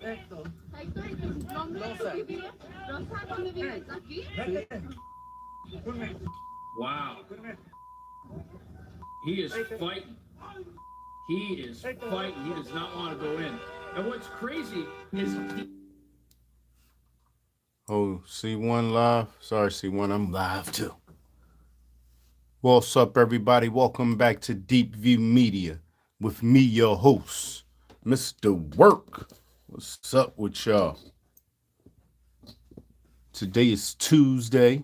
Héctor. Wow. He is fighting. He is fighting. He does not want to go in. And what's crazy is... Oh, C1 live? Sorry, C1, I'm live too. What's up, everybody? Welcome back to Deep View Media with me, your host, Mr. Work. What's up with y'all? Today is Tuesday,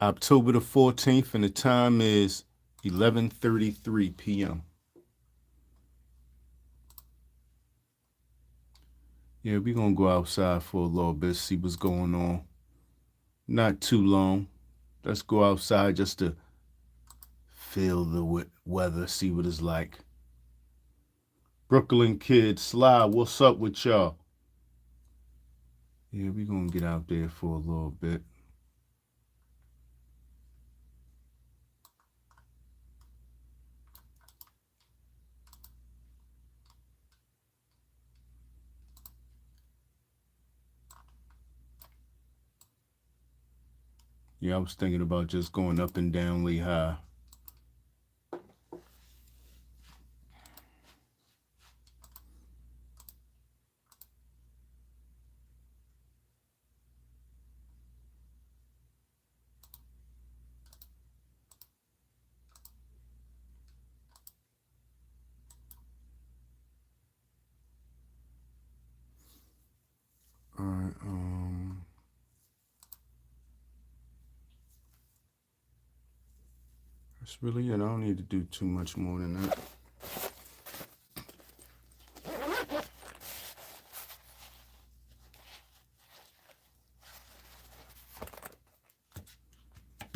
October the 14th, and the time is 11:33 p.m. Yeah, we're going to go outside for a little bit, see what's going on. Not too long. Let's go outside just to feel the weather, see what it's like. Brooklyn Kid, Sly, what's up with y'all? Yeah, we're going to get out there for a little bit. Yeah, I was thinking about just going up and down Lehigh. All right, that's really it. I don't need to do too much more than that.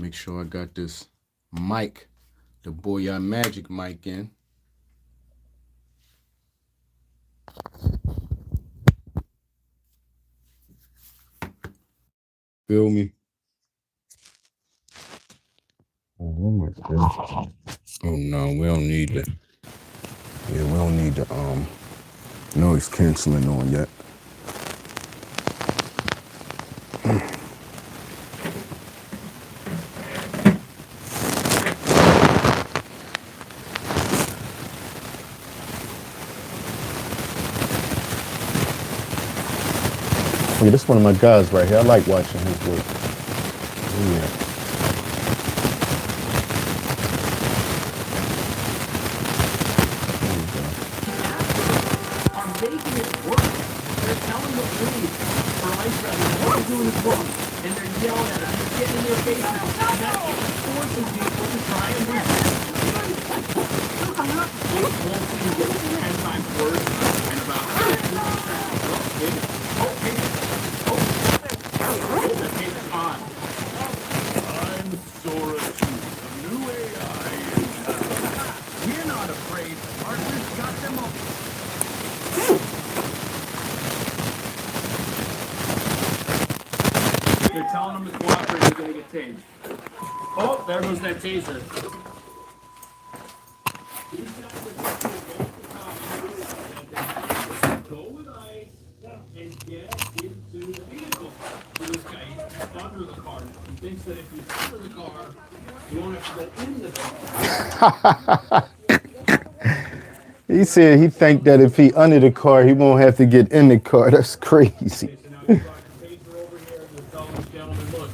Make sure I got this mic, the Boya Magic mic in. Feel me? Oh my God. Oh no, we don't need the we don't need the noise canceling on yet. Yeah, this is one of my guys right here. I like watching his work. Yeah. are making it work. They're telling the police for ice driving what they're doing is wrong. And they're yelling at them. They're getting in their faces. And that's forcing people to try and resist. It won't seem to get 10 times worse. And about 50%. On. I'm Sora 2, a new AI. We're not afraid. Partners got them all. They're telling them to cooperate, they're going to get tased. Oh, there goes that taser. Go with ice and get into the vehicle. So this guy is under the car. He thinks that if he's under the car, you won't have to go in the car. He said he think that if he under the car, he won't have to get in the car. That's crazy. Okay, so now you brought your taser over here and you're telling this gentleman, look,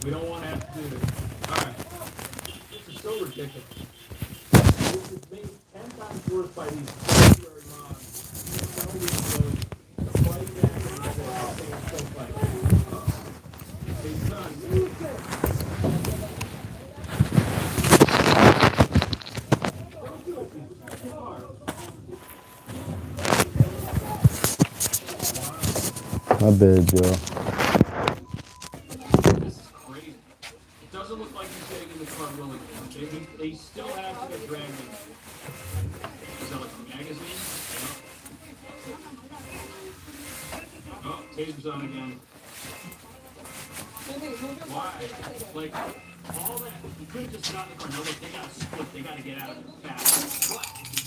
we don't want to have to do this. All right. This is so ridiculous. This is made 10 times worse by these temporary mobs. Telling you to fight back and they're still fighting. Hey, son. My bad, y'all. This is crazy. It doesn't look like he's getting in the car willingly. They still have to get dragged in. Is that like a magazine? Oh, taser's on again. Why? Like, all that, you could have just gotten in the car. No, they gotta split. They gotta get out of it fast.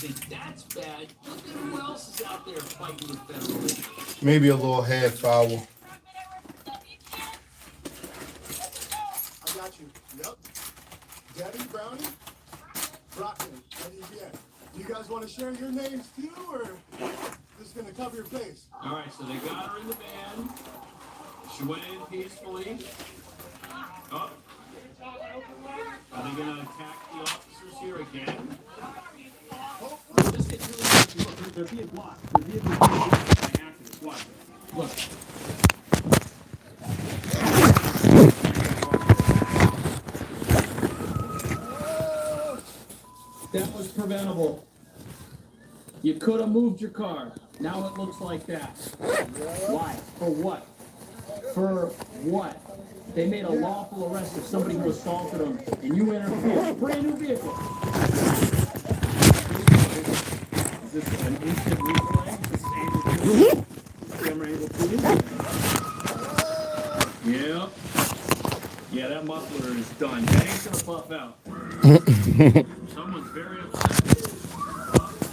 But think that's bad, look at who else is out there fighting with federalism. Maybe a little half hour. I got you. Yep. Debbie, Brownie, Brockman, EBK. You guys want to share your names too, or just gonna cover your face? All right, so they got her in the van. She went in peacefully. Oh. Are they gonna attack the officers here again? They're being blocked. They're being blocked by activists. Watch. Look. That was preventable. You could have moved your car. Now it looks like that. Why? For what? For what? They made a lawful arrest of somebody who assaulted them, and you interfered. Brand new vehicle. Is this an instant replay? This is angle 2? Camera angle 2? Yep. Yeah, that muffler is done. That ain't gonna puff out. Someone's very upset.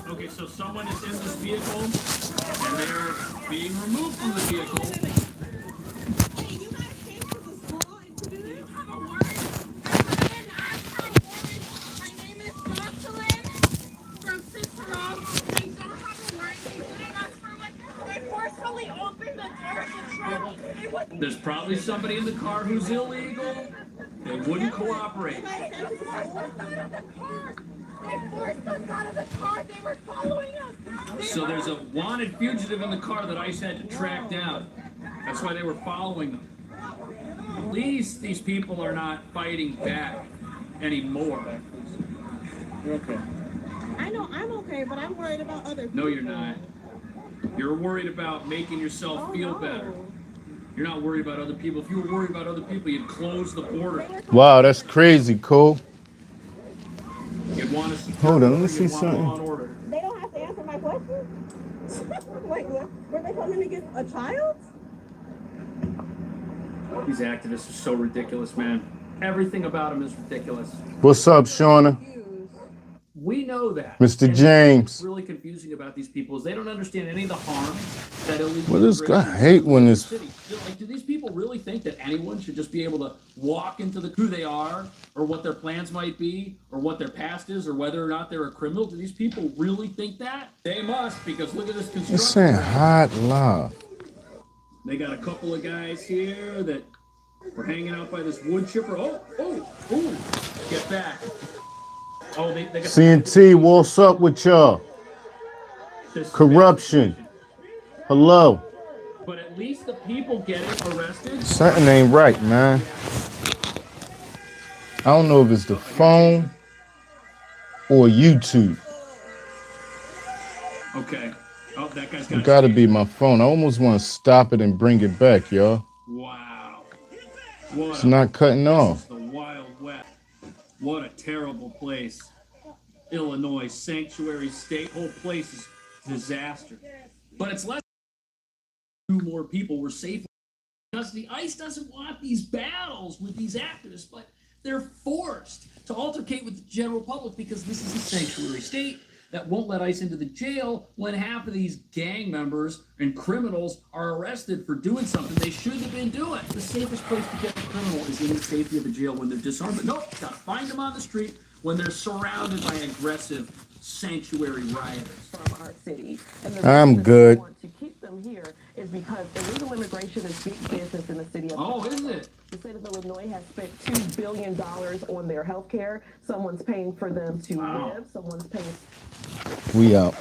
Okay, so someone is in this vehicle, and they're being removed from the vehicle. There's probably somebody in the car who's illegal. They wouldn't cooperate. So there's a wanted fugitive in the car that ICE had to track down. That's why they were following them. At least these people are not fighting back anymore. You're okay. I know I'm okay, but I'm worried about other people. No, you're not. You're worried about making yourself feel better. You're not worried about other people. If you were worried about other people, you'd close the border. Wow, that's crazy, Cole. You'd want to Hold on, let me see something. They don't have to answer my question. Wait, what? Were they coming to get a child? These activists are so ridiculous, man. Everything about them is ridiculous. What's up, Shauna? We know that. Mr. And James. What's really confusing about these people is they don't understand any of the harm that illegal. Well, this guy hate when this. Like, do these people really think that anyone should just be able to walk into who they are, or what their plans might be, or what their past is, or whether or not they're a criminal? Do these people really think that? They must, because look at this construction. It's saying hot live. They got a couple of guys here that were hanging out by this wood chipper. Oh! Get back. Oh, they got CNT, what's up with y'all? Corruption. Hello. But at least the people getting arrested. Something ain't right, man. I don't know if it's the phone or YouTube. Okay. Oh, that guy's It gotta be my phone. I almost want to stop it and bring it back, y'all. Wow. It's not cutting off. This is the Wild West. What a terrible place. Illinois, sanctuary state. Whole place is disaster. But it's less than 2 more people were safe. Because the ICE doesn't want these battles with these activists, but they're forced to altercate with the general public because this is a sanctuary state that won't let ICE into the jail when half of these gang members and criminals are arrested for doing something they shouldn't have been doing. The safest place to get a criminal is in the safety of a jail when they're disarmed. But nope, gotta find them on the street when they're surrounded by aggressive sanctuary rioters. From our city. And the I'm reason good. we want to keep them here is because illegal immigration is big business in the city of Oh, is it? The state of Illinois has spent $2 billion on their health care. Someone's paying for them to live. Someone's paying. We out.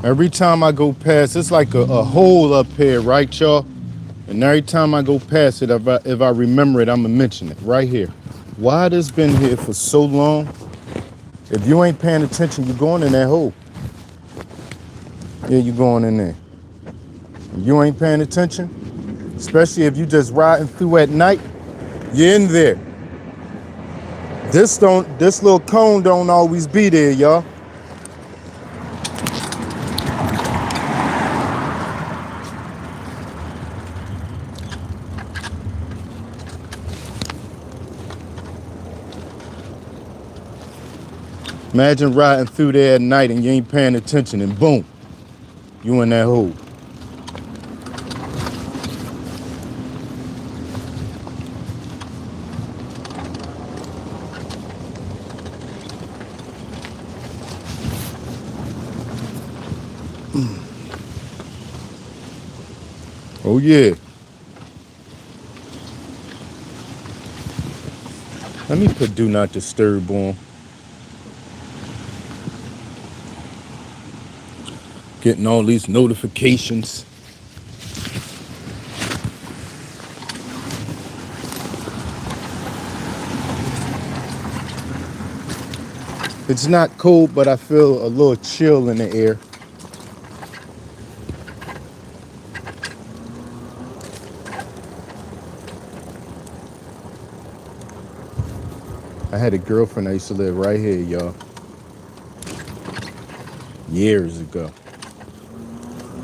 Every time I go past, it's like a hole up here, right, y'all? And every time I go past it, if I remember it, I'm gonna mention it right here. Why this been here for so long? If you ain't paying attention, you're going in that hole. Yeah, you're going in there. If you ain't paying attention, especially if you just riding through at night, you're in there. This little cone don't always be there, y'all. Imagine riding through there at night and you ain't paying attention and boom, you in that hole. Oh yeah. Let me put do not disturb on. Getting all these notifications. It's not cold, but I feel a little chill in the air. I had a girlfriend that used to live right here, y'all. Years ago.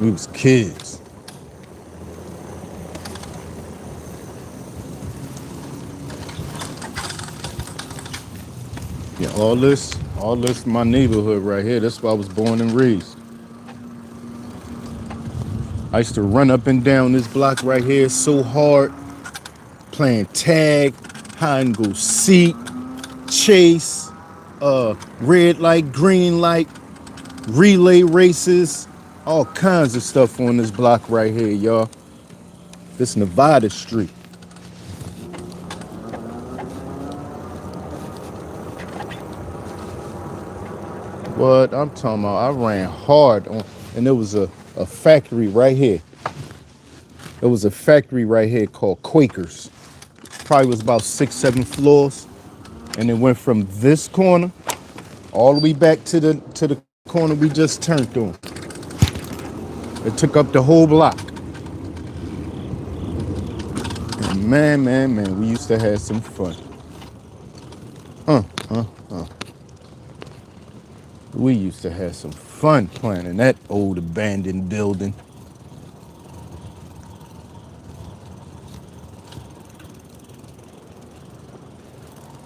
We was kids. Yeah, all this my neighborhood right here. That's where I was born and raised. I used to run up and down this block right here so hard, playing tag, hide and go seek, chase, red light, green light, relay races, all kinds of stuff on this block right here, y'all. This Nevada Street. What I'm talking about, I ran hard on, and there was a factory right here. There was a factory right here called Quakers. Probably was about 6, 7 floors. And it went from this corner all the way back to the corner we just turned on. It took up the whole block. And man, we used to have some fun. We used to have some fun playing in that old abandoned building.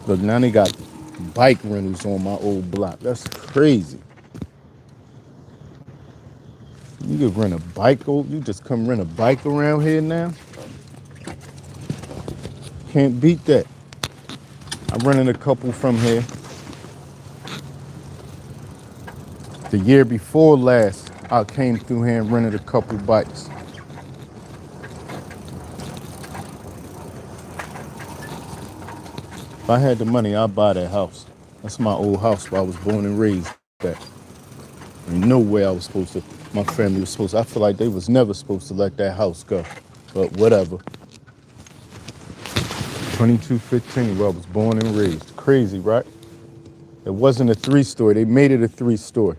Look, now they got bike rentals on my old block. That's crazy. You could rent a bike, you just come rent a bike around here now? Can't beat that. I rented a couple from here. The year before last, I came through here and rented a couple bikes. If I had the money, I'd buy that house. That's my old house where I was born and raised at. Ain't no way I was supposed to, my family was supposed to, I feel like they was never supposed to let that house go. But whatever. 2215, where I was born and raised. Crazy, right? It wasn't a 3-story. They made it a 3-story.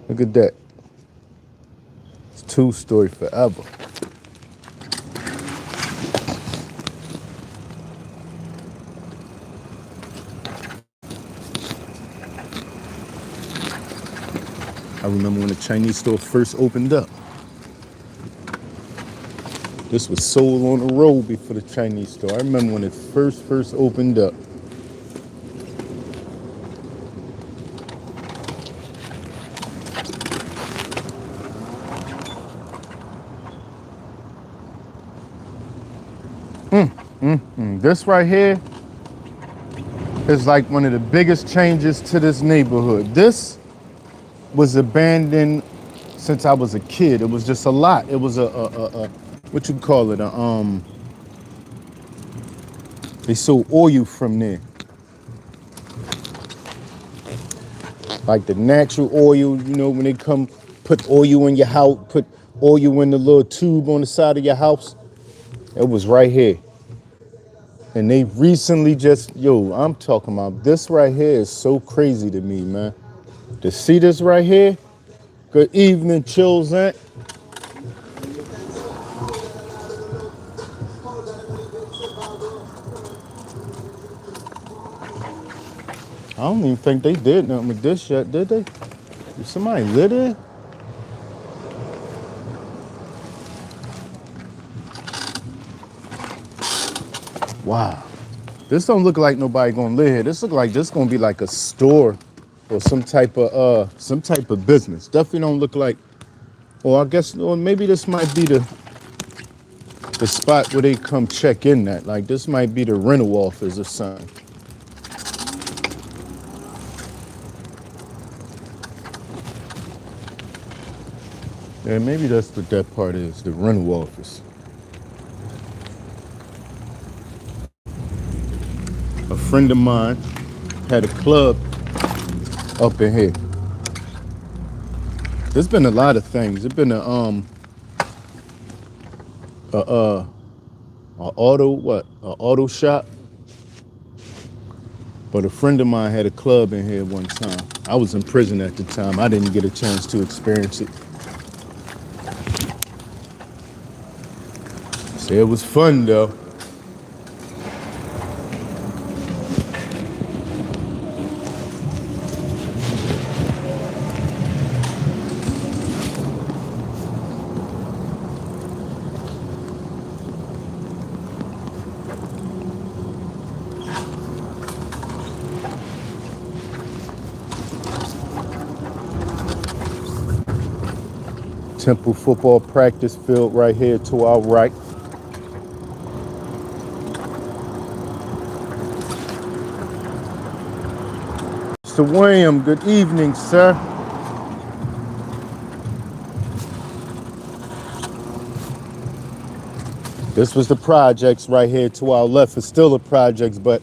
Look at that. It's 2-story forever. I remember when the Chinese store first opened up. This was sold on the road before the Chinese store. I remember when it first opened up. This right here is like one of the biggest changes to this neighborhood. This was abandoned since I was a kid. It was just a lot. It was a what you call it? They sold oil from there. Like the natural oil, you know, when they come put oil in your house, put oil in the little tube on the side of your house. It was right here. And they recently just, yo, I'm talking about this right here is so crazy to me, man. To see this right here, good evening, Chills Aunt. I don't even think they did nothing with this yet, did they? Did somebody lit it? Wow. This don't look like nobody gonna live here. This look like this gonna be like a store or some type of business. Definitely don't look like, or I guess, or maybe this might be the spot where they come check in at. Like this might be the rental office or something. Yeah, maybe that's what that part is, the rental office. A friend of mine had a club up in here. There's been a lot of things. There's been a auto shop. But a friend of mine had a club in here one time. I was in prison at the time. I didn't get a chance to experience it. So it was fun though. Temple football practice field right here to our right. Mr. William, good evening, sir. This was the projects right here to our left. It's still a projects, but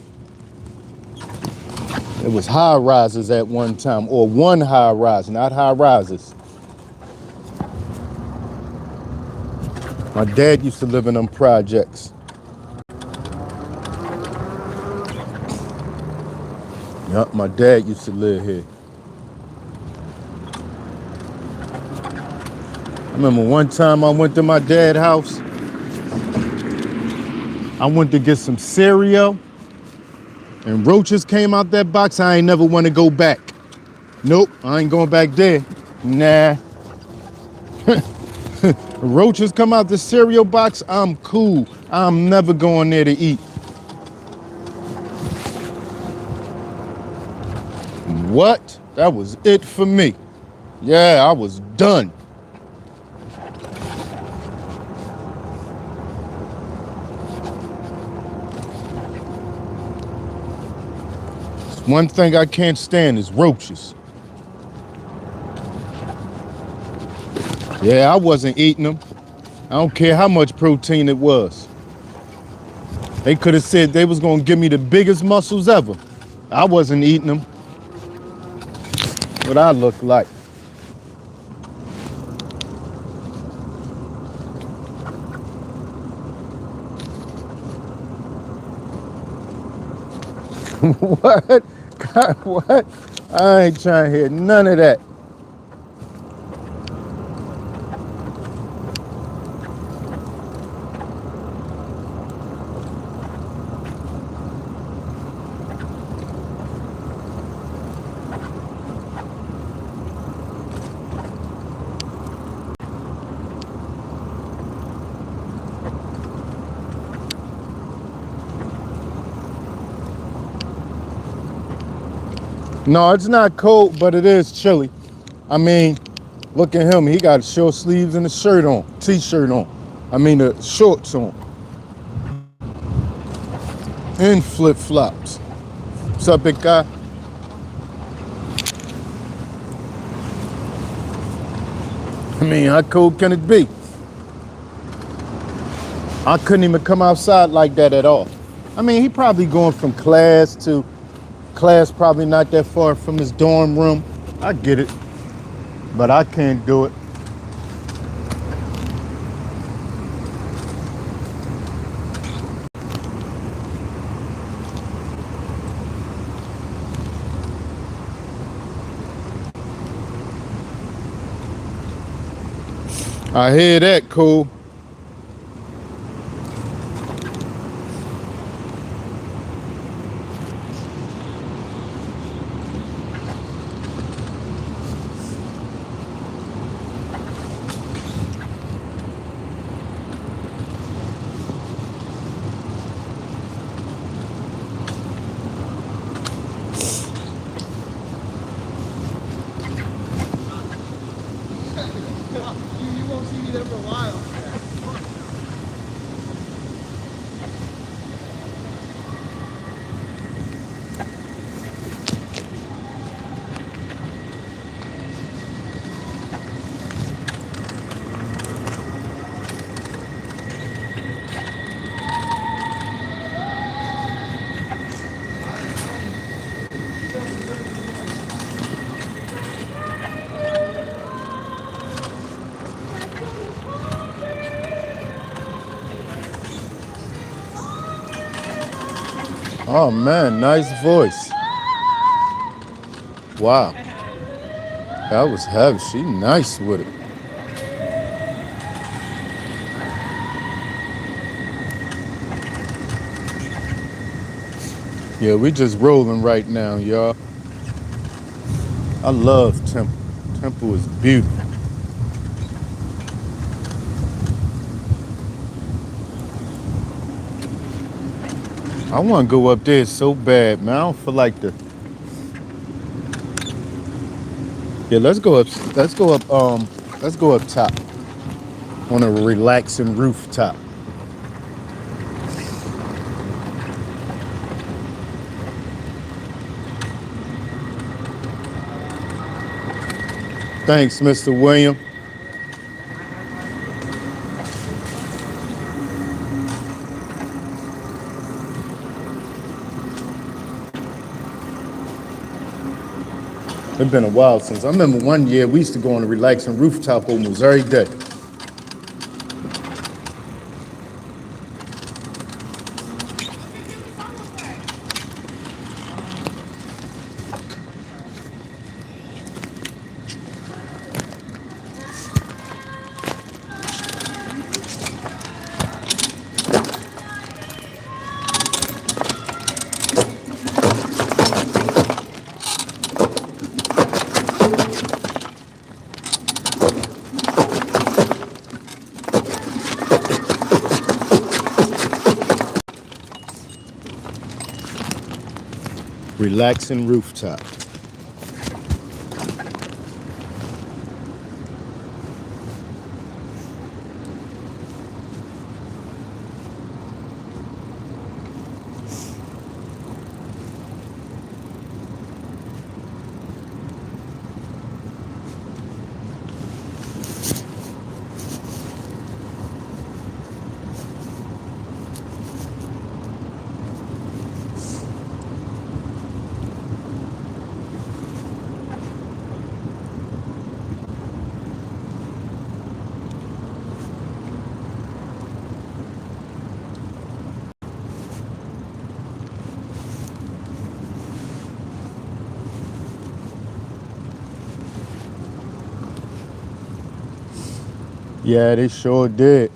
it was high rises at one time, or one high rise, not high rises. My dad used to live in them projects. Yup, my dad used to live here. I remember one time I went to my dad's house. I went to get some cereal, and roaches came out that box. I ain't never want to go back. Nope, I ain't going back there. Nah. Roaches come out the cereal box, I'm cool. I'm never going there to eat. What? That was it for me. Yeah, I was done. One thing I can't stand is roaches. Yeah, I wasn't eating them. I don't care how much protein it was. They could have said they was gonna give me the biggest muscles ever. I wasn't eating them. What I look like. What? God, what? I ain't trying to hear none of that. No, it's not cold, but it is chilly. I mean, look at him. He got short sleeves and a shirt on, t-shirt on. I mean, the shorts on. And flip-flops. What's up, big guy? I mean, how cold can it be? I couldn't even come outside like that at all. I mean, he probably going from class to class, probably not that far from his dorm room. I get it, but I can't do it. I hear that, cool. You won't see me there for a while. Oh man, nice voice. Wow, that was heavy. She nice with it. Yeah, we just rolling right now, y'all. I love Temple. Temple is beautiful. I want to go up there so bad, man. I don't feel like the. Yeah, let's go up. Let's go up. Let's go up top on a relaxing rooftop. Thanks, Mr. William. It's been a while since. I remember one year we used to go on a relaxing rooftop almost every day. Relaxing rooftop. Yeah, they sure did.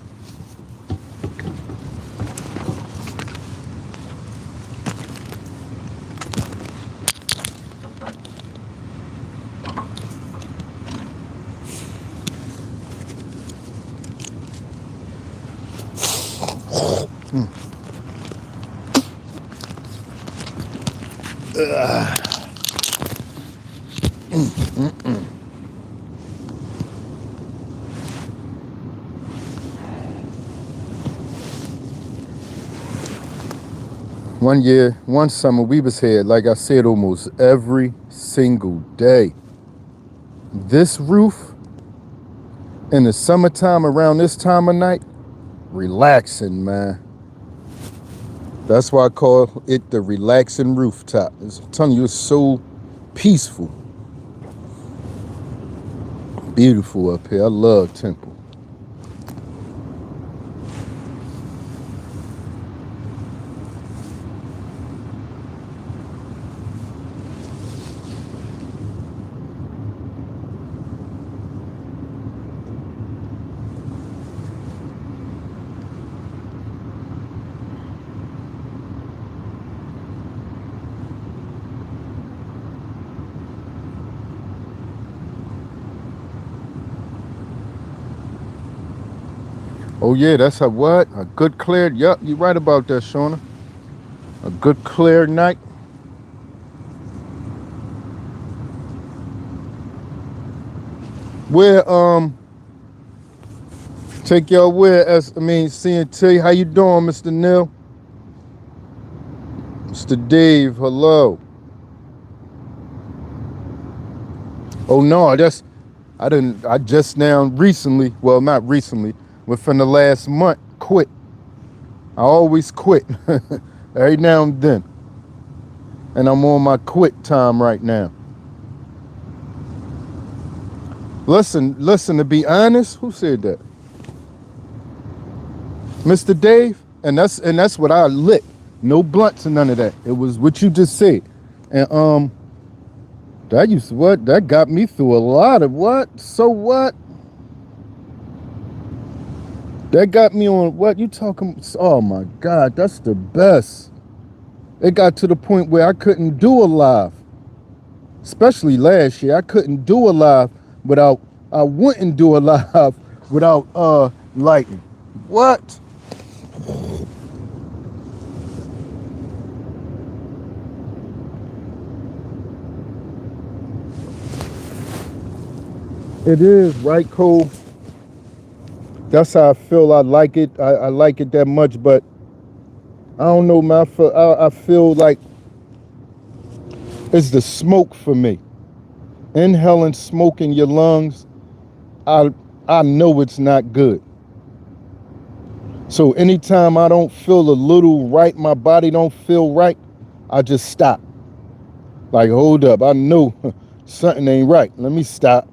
One year, one summer, we was here, like I said, almost every single day. This roof in the summertime around this time of night, relaxing, man. That's why I call it the relaxing rooftop. I'm telling you, it's so peaceful. Beautiful up here. I love Temple. Oh yeah, that's a what? A good clear. Yup, you're right about that, Shauna. A good clear night. Where take y'all where CNT. How you doing, Mr. Neil? Mr. Dave, hello. Oh no, I just now recently, well not recently, within the last month, quit. I always quit. Every now and then. And I'm on my quit time right now. Listen, to be honest, who said that? Mr. Dave? And that's what I lit. No blunts and none of that. It was what you just said. And that got me through a lot of what? So what? That got me on what you talking? Oh my God, that's the best. It got to the point where I couldn't do a live. Especially last year, I couldn't do a live I wouldn't do a live without lighting. What? It is, right, Cole? That's how I feel. I like it. I like it that much, but I don't know, man. I feel like it's the smoke for me. Inhaling smoke in your lungs, I know it's not good. So anytime I don't feel a little right, my body don't feel right, I just stop. Like, hold up, I know something ain't right. Let me stop.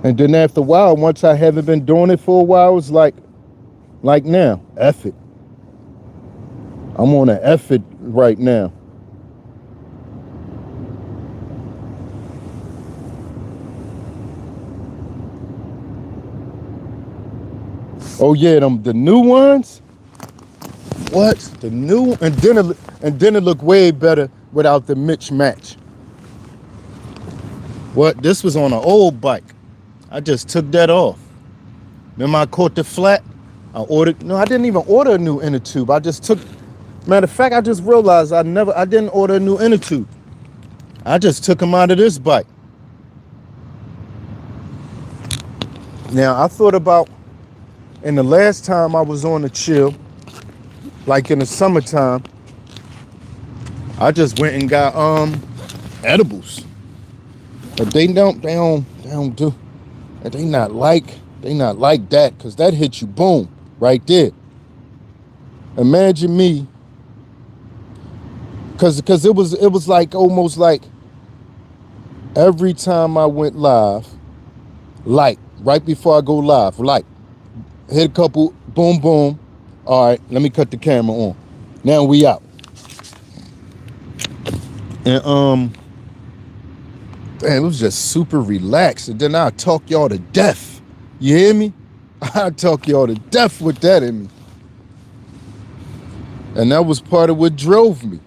And then after a while, once I haven't been doing it for a while, it's like now, F it. I'm on an F it right now. Oh yeah, the new ones? What? The new? And then it looked way better without the mismatch. What? This was on an old bike. I just took that off. Remember I caught the flat? I didn't even order a new inner tube. I just took, matter of fact, I just realized I didn't order a new inner tube. I just took them out of this bike. Now I thought about, and the last time I was on the chill, like in the summertime, I just went and got edibles. But they don't do. They not like that, because that hits you, boom, right there. Imagine me, because it was like almost like every time I went live, light, right before I go live, light, hit a couple, boom, boom. All right, let me cut the camera on. Now we out. And man, it was just super relaxed. And then I'll talk y'all to death. You hear me? I'll talk y'all to death with that in me. And that was part of what drove me.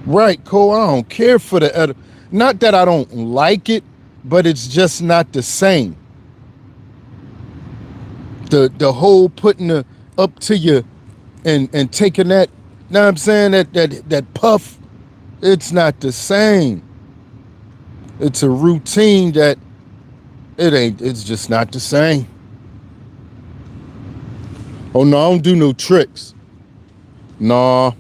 Right, Cole, I don't care for the not that I don't like it, but it's just not the same. The whole putting the up to you and taking that, know what I'm saying, that puff, it's not the same. It's a routine that it's just not the same. Oh no, I don't do no tricks. Nah.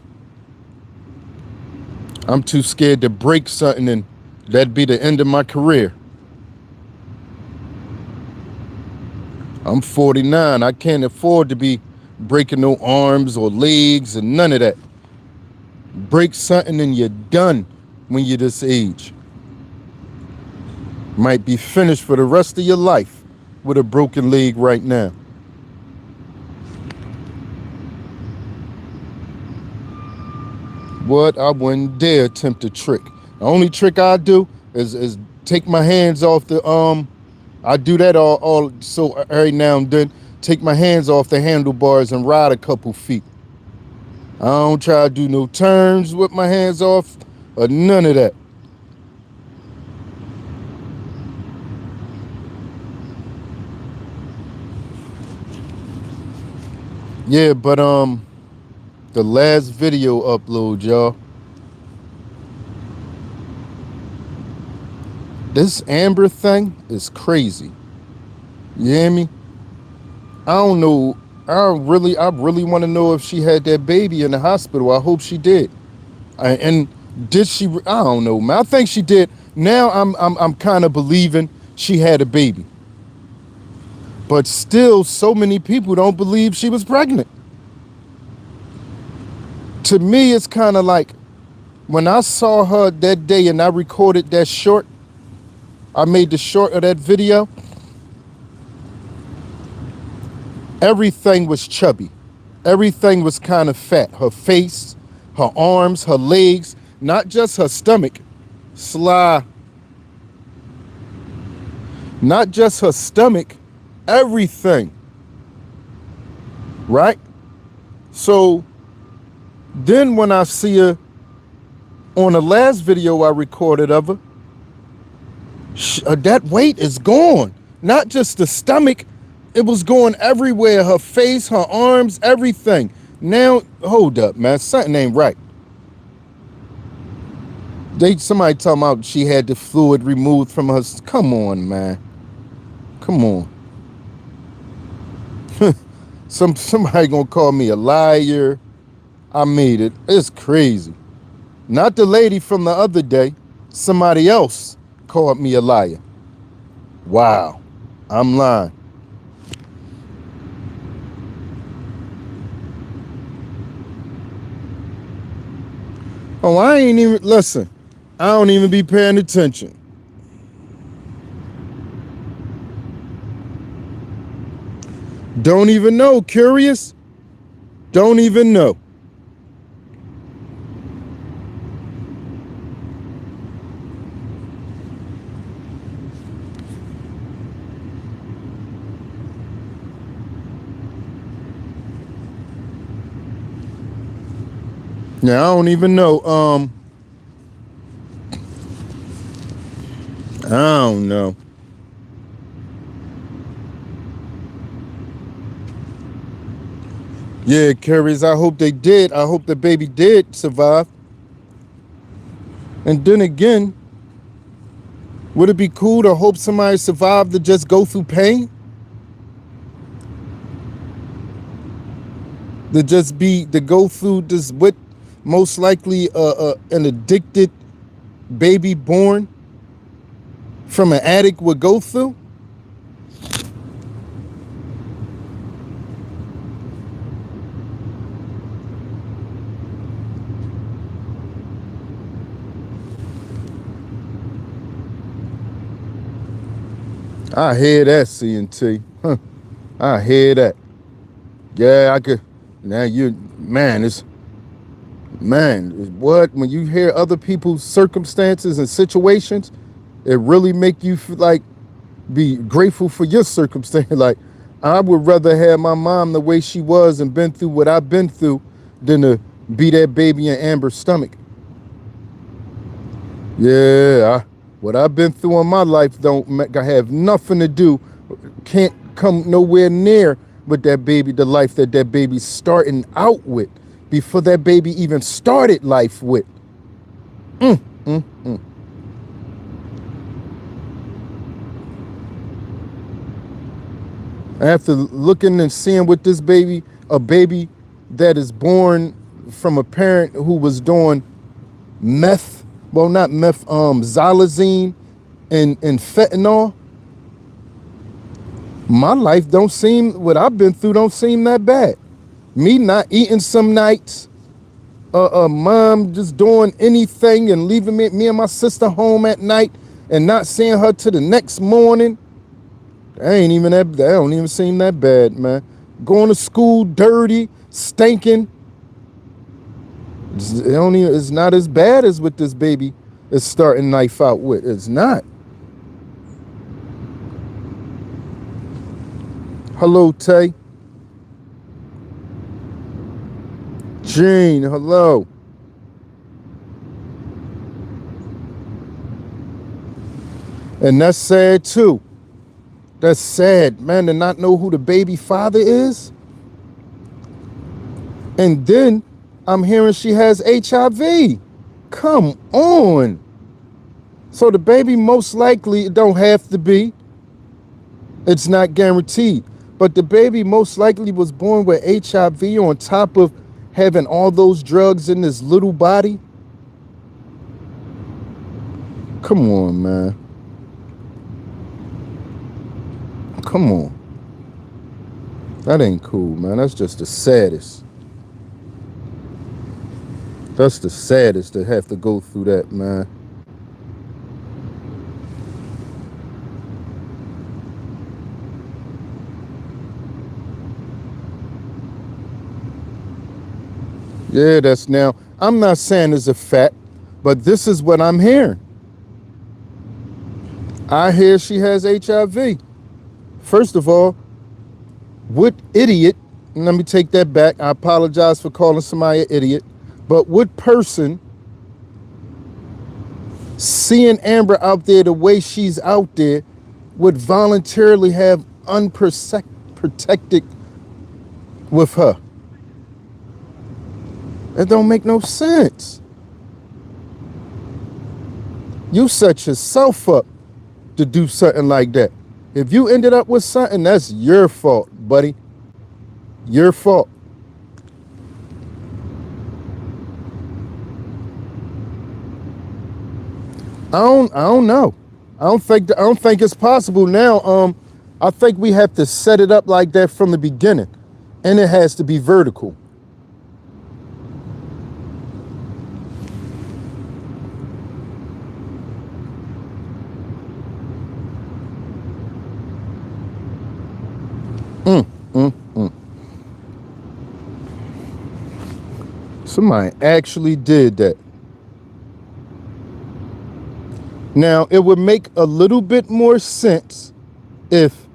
I'm too scared to break something and that'd be the end of my career. I'm 49. I can't afford to be breaking no arms or legs and none of that. Break something and you're done when you're this age. Might be finished for the rest of your life with a broken leg right now. What? I wouldn't dare attempt a trick. The only trick I do is take my hands off the I do that all so every now and then. Take my hands off the handlebars and ride a couple feet. I don't try to do no turns with my hands off or none of that. Yeah, but the last video upload, y'all. This Amber thing is crazy. You hear me? I don't know. I really want to know if she had that baby in the hospital. I hope she did. And did she? I don't know, man. I think she did. Now I'm kind of believing she had a baby. But still, so many people don't believe she was pregnant. To me, it's kind of like when I saw her that day and I recorded that short. I made the short of that video. Everything was chubby. Everything was kind of fat. Her face, her arms, her legs, not just her stomach. Sly. Not just her stomach, everything. Right? So then when I see her on the last video I recorded of her, that weight is gone. Not just the stomach. It was going everywhere. Her face, her arms, everything. Now, hold up, man. Something ain't right. Somebody talking about she had the fluid removed from her. Come on, man. Come on. Somebody gonna call me a liar. I made it. It's crazy. Not the lady from the other day. Somebody else called me a liar. Wow. I'm lying. Oh, I ain't even, listen, I don't even be paying attention. Don't even know. Curious? Don't even know. Yeah, I don't even know. I don't know. Yeah, Carries, I hope they did. I hope the baby did survive. And then again, would it be cool to hope somebody survived to just go through pain? To go through this with most likely an addicted baby born from an addict would go through? I hear that, C&T. Huh. I hear that. Yeah, I could. Now what? When you hear other people's circumstances and situations, it really make you feel like be grateful for your circumstance. Like, I would rather have my mom the way she was and been through what I've been through than to be that baby in Amber's stomach. Yeah, what I've been through in my life don't have nothing to do, can't come nowhere near with that baby, the life that baby's starting out with, before that baby even started life with. After looking and seeing what this baby, a baby that is born from a parent who was doing meth, well, not meth, xylazine and fentanyl, my life don't seem, what I've been through don't seem that bad. Me not eating some nights, mom just doing anything and leaving me and my sister home at night and not seeing her till the next morning. That don't even seem that bad, man. Going to school dirty, stinking. It's not as bad as what this baby is starting life out with. It's not. Hello, Tay. Jean, hello. And that's sad too. That's sad, man, to not know who the baby father is. And then I'm hearing she has HIV. Come on. So the baby most likely, it don't have to be. It's not guaranteed. But the baby most likely was born with HIV on top of having all those drugs in this little body. Come on, man. Come on. That ain't cool, man. That's just the saddest. That's the saddest to have to go through that, man. Yeah, that's now. I'm not saying it's a fact, but this is what I'm hearing. I hear she has HIV. First of all, what idiot, and let me take that back. I apologize for calling somebody an idiot, but what person seeing Amber out there the way she's out there would voluntarily have unprotected with her? That don't make no sense. You set yourself up to do something like that. If you ended up with something, that's your fault, buddy. Your fault. I don't know. I don't think it's possible now. I think we have to set it up like that from the beginning, and it has to be vertical. Somebody actually did that. Now, it would make a little bit more sense if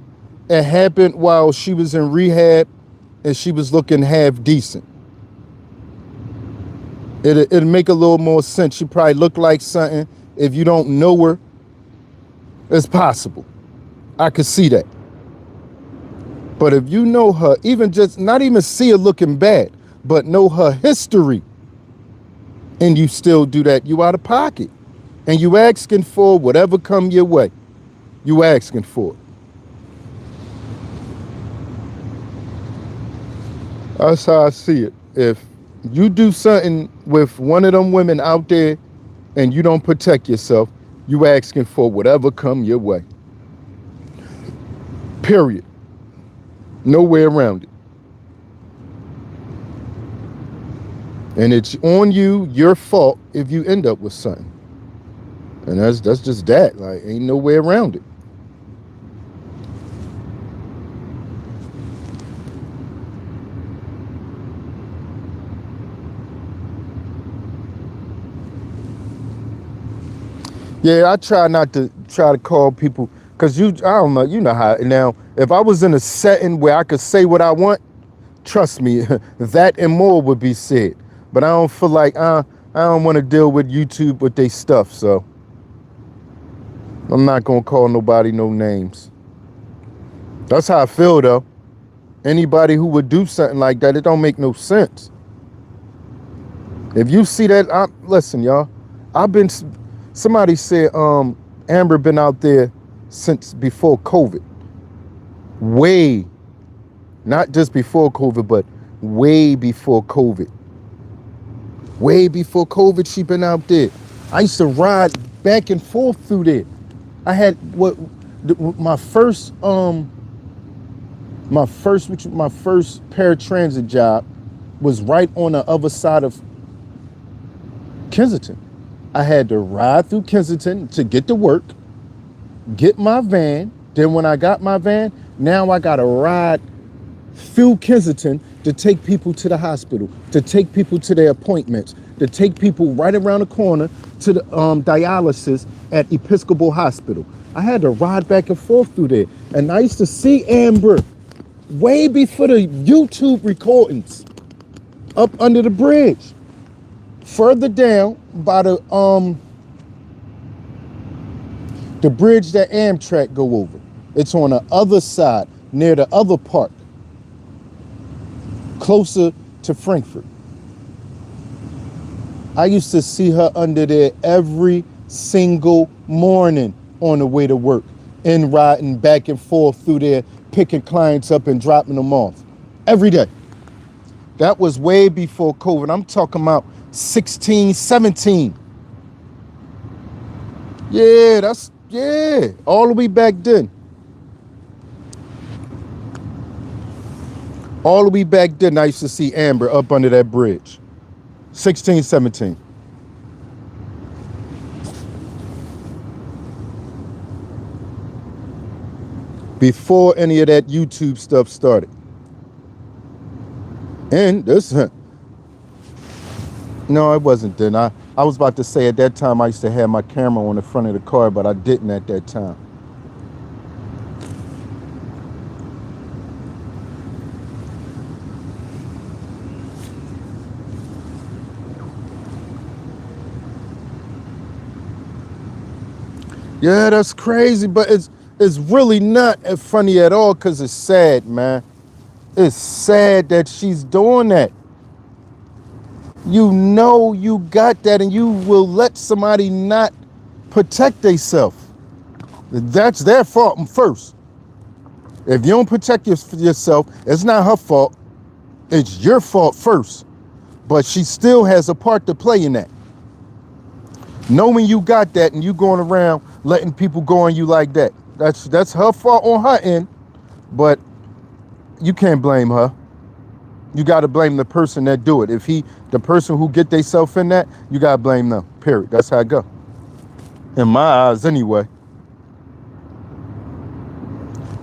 it happened while she was in rehab and she was looking half decent. It'd make a little more sense. She probably looked like something. If you don't know her, it's possible. I could see that. But if you know her, even just not even see her looking bad, but know her history, and you still do that, you out of pocket. And you asking for whatever come your way. You asking for it. That's how I see it. If you do something with one of them women out there and you don't protect yourself, you asking for whatever come your way. Period. No way around it. And it's on you, your fault, if you end up with something. And that's just that. Like, ain't no way around it. Yeah, I try not to call people, because I don't know, you know how. Now, if I was in a setting where I could say what I want, trust me, that and more would be said. But I don't feel like, I don't want to deal with YouTube with their stuff, so I'm not going to call nobody no names. That's how I feel, though. Anybody who would do something like that, it don't make no sense. If you see that, listen, y'all, somebody said Amber been out there since before COVID. Way, not just before COVID, but way before COVID. Way before COVID, she been out there. I used to ride back and forth through there. I had my first paratransit job was right on the other side of Kensington. I had to ride through Kensington to get to work, get my van. Then when I got my van, now I got to ride through Kensington to take people to the hospital, to take people to their appointments, to take people right around the corner to the dialysis at Episcopal Hospital. I had to ride back and forth through there. And I used to see Amber way before the YouTube recordings up under the bridge. Further down by the bridge that Amtrak go over. It's on the other side, near the other park, closer to Frankfurt. I used to see her under there every single morning on the way to work and riding back and forth through there, picking clients up and dropping them off every day. That was way before COVID. I'm talking about 16, 17. Yeah, all the way back then. All the way back then, I used to see Amber up under that bridge. 16, 17. Before any of that YouTube stuff started. And this, no, it wasn't then. I was about to say at that time I used to have my camera on the front of the car, but I didn't at that time. Yeah, that's crazy, but it's really not funny at all because it's sad, man. It's sad that she's doing that. You know you got that and you will let somebody not protect themselves. That's their fault first. If you don't protect yourself, it's not her fault. It's your fault first. But she still has a part to play in that. Knowing you got that and you going around letting people go on you like that. That's her fault on her end, but you can't blame her. You got to blame the person that do it. If the person who get themselves in that, you got to blame them, period. That's how it go. In my eyes, anyway.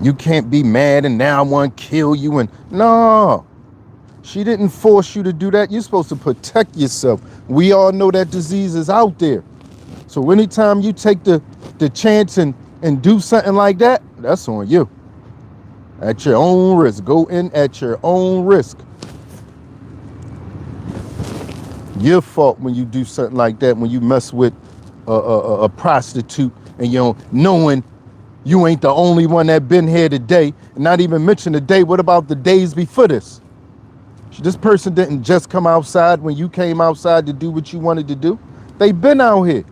You can't be mad and now I want to kill you. And no, she didn't force you to do that. You're supposed to protect yourself. We all know that disease is out there. So anytime you take the chance and do something like that, that's on you. At your own risk. Go in at your own risk. Your fault when you do something like that, when you mess with a prostitute and you know, knowing you ain't the only one that been here today, and not even mention the day. What about the days before this? This person didn't just come outside when you came outside to do what you wanted to do. They been out here.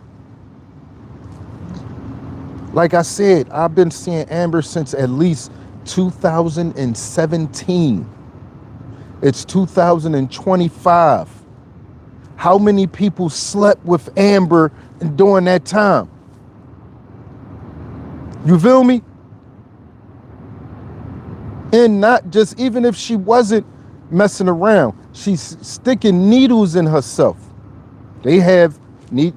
Like I said, I've been seeing Amber since at least 2017. It's 2025. How many people slept with Amber during that time? You feel me? And not just, even if she wasn't messing around, she's sticking needles in herself. You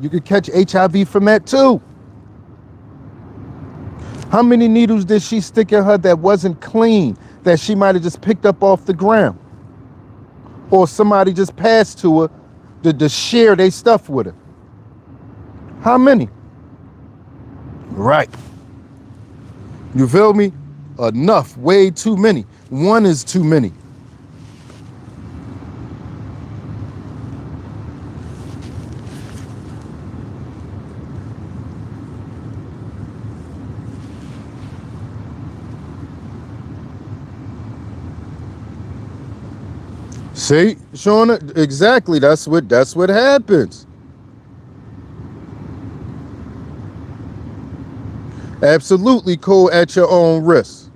could catch HIV from that too. How many needles did she stick in her that wasn't clean, that she might have just picked up off the ground? Or somebody just passed to her to share their stuff with her? How many? Right. You feel me? Enough. Way too many. One is too many. See, Shauna, exactly. That's what happens. Absolutely, Cole, at your own risk.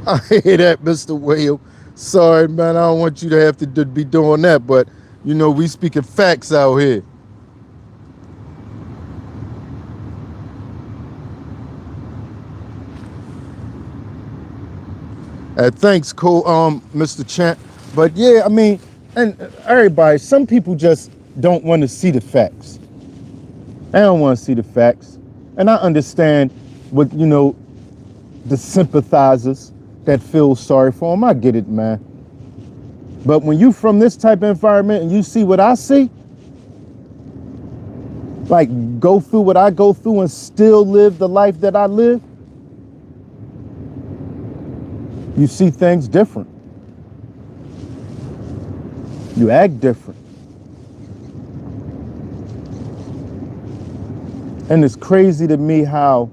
I hear that, Mr. Whale. Sorry, man, I don't want you to have to be doing that, but, you know, we speaking facts out here. Thanks, Cole, Mr. Chant. But yeah, I mean, and everybody, some people just don't want to see the facts. They don't want to see the facts. And I understand what, the sympathizers that feel sorry for them. I get it, man. But when you from this type of environment and you see what I see, like go through what I go through and still live the life that I live, you see things different. You act different. And it's crazy to me how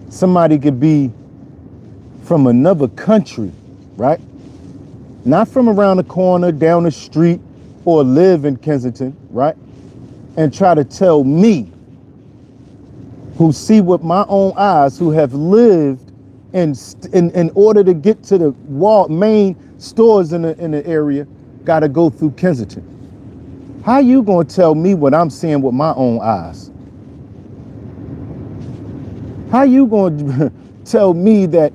somebody could be from another country, right? Not from around the corner, down the street, or live in Kensington, right? And try to tell me, who see with my own eyes, who have lived in order to get to the main stores in the area, got to go through Kensington. How you gonna tell me what I'm seeing with my own eyes? How you gonna tell me that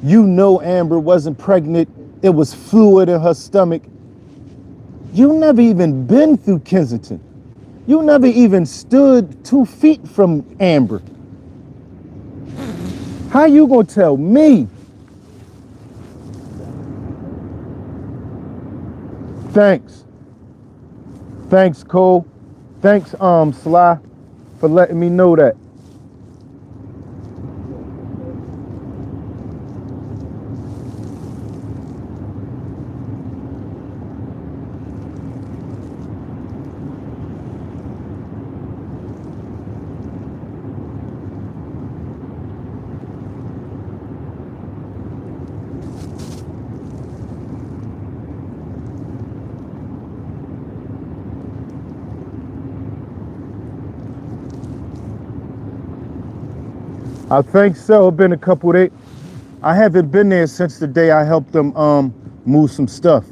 Amber wasn't pregnant, it was fluid in her stomach? You never even been through Kensington. You never even stood 2 feet from Amber. How you gonna tell me? Thanks. Thanks, Cole. Thanks, Sly, for letting me know that. I think so. It's been a couple of days. I haven't been there since the day I helped them move some stuff.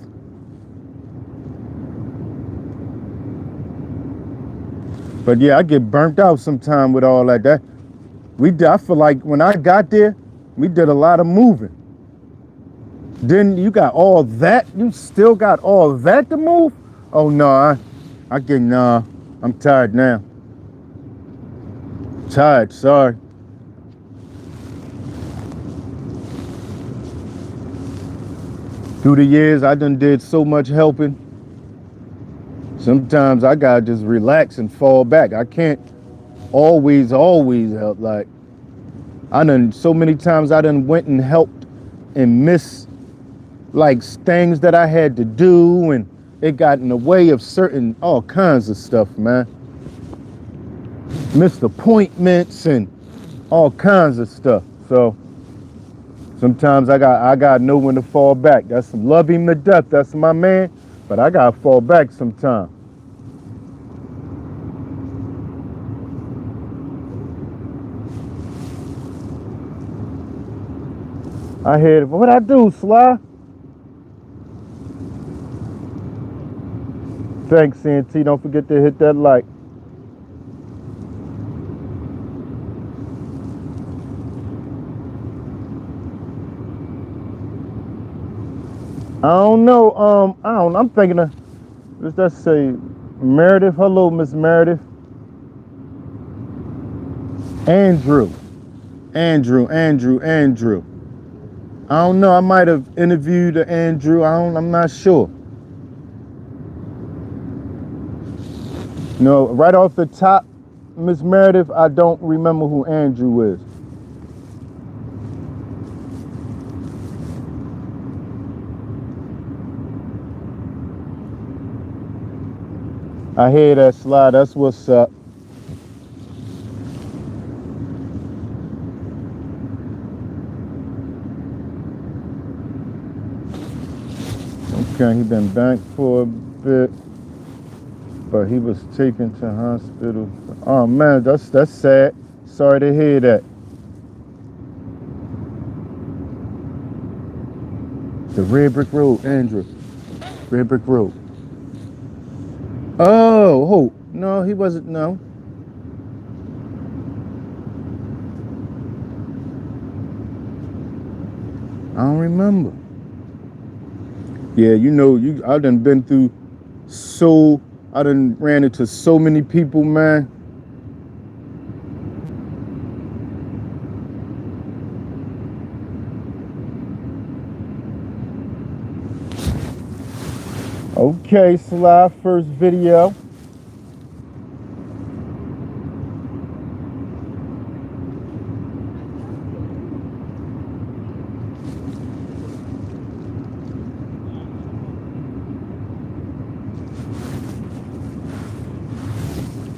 But yeah, I get burnt out sometime with all that. I feel like when I got there, we did a lot of moving. Then you got all that. You still got all that to move? Oh no, I'm tired now. Tired, sorry. Through the years, I done did so much helping. Sometimes I gotta just relax and fall back. I can't always help. Like, so many times I done went and helped and missed like things that I had to do, and it got in the way of all kinds of stuff, man. Missed appointments and all kinds of stuff. So sometimes I got know when to fall back. That's love him to death. That's my man. But I gotta fall back sometime. I hear what I do, Sly. Thanks, CNT. Don't forget to hit that like. I don't know. I'm thinking of. Let's say Meredith. Hello, Miss Meredith. Andrew. I don't know. I might have interviewed Andrew. I'm not sure. No, right off the top, Miss Meredith, I don't remember who Andrew is. I hear that, Sly. That's what's up. Okay, he been back for a bit, but he was taken to hospital. Oh man, that's sad. Sorry to hear that. The Red Brick Road, Andrew. Red Brick Road. Oh, no, he wasn't, no. I don't remember. Yeah, I done been through I done ran into so many people, man. Okay, Sly, first video.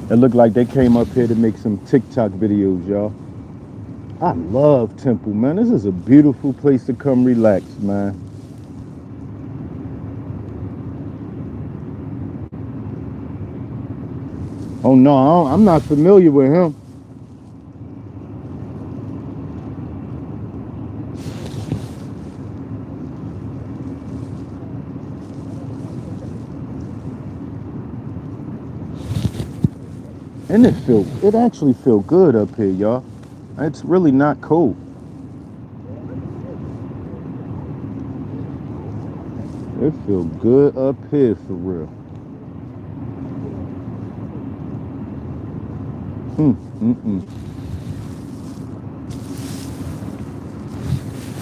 It looked like they came up here to make some TikTok videos, y'all. I love Temple, man. This is a beautiful place to come relax, man. Oh no, I'm not familiar with him. And it actually feel good up here, y'all. It's really not cold. It feel good up here for real.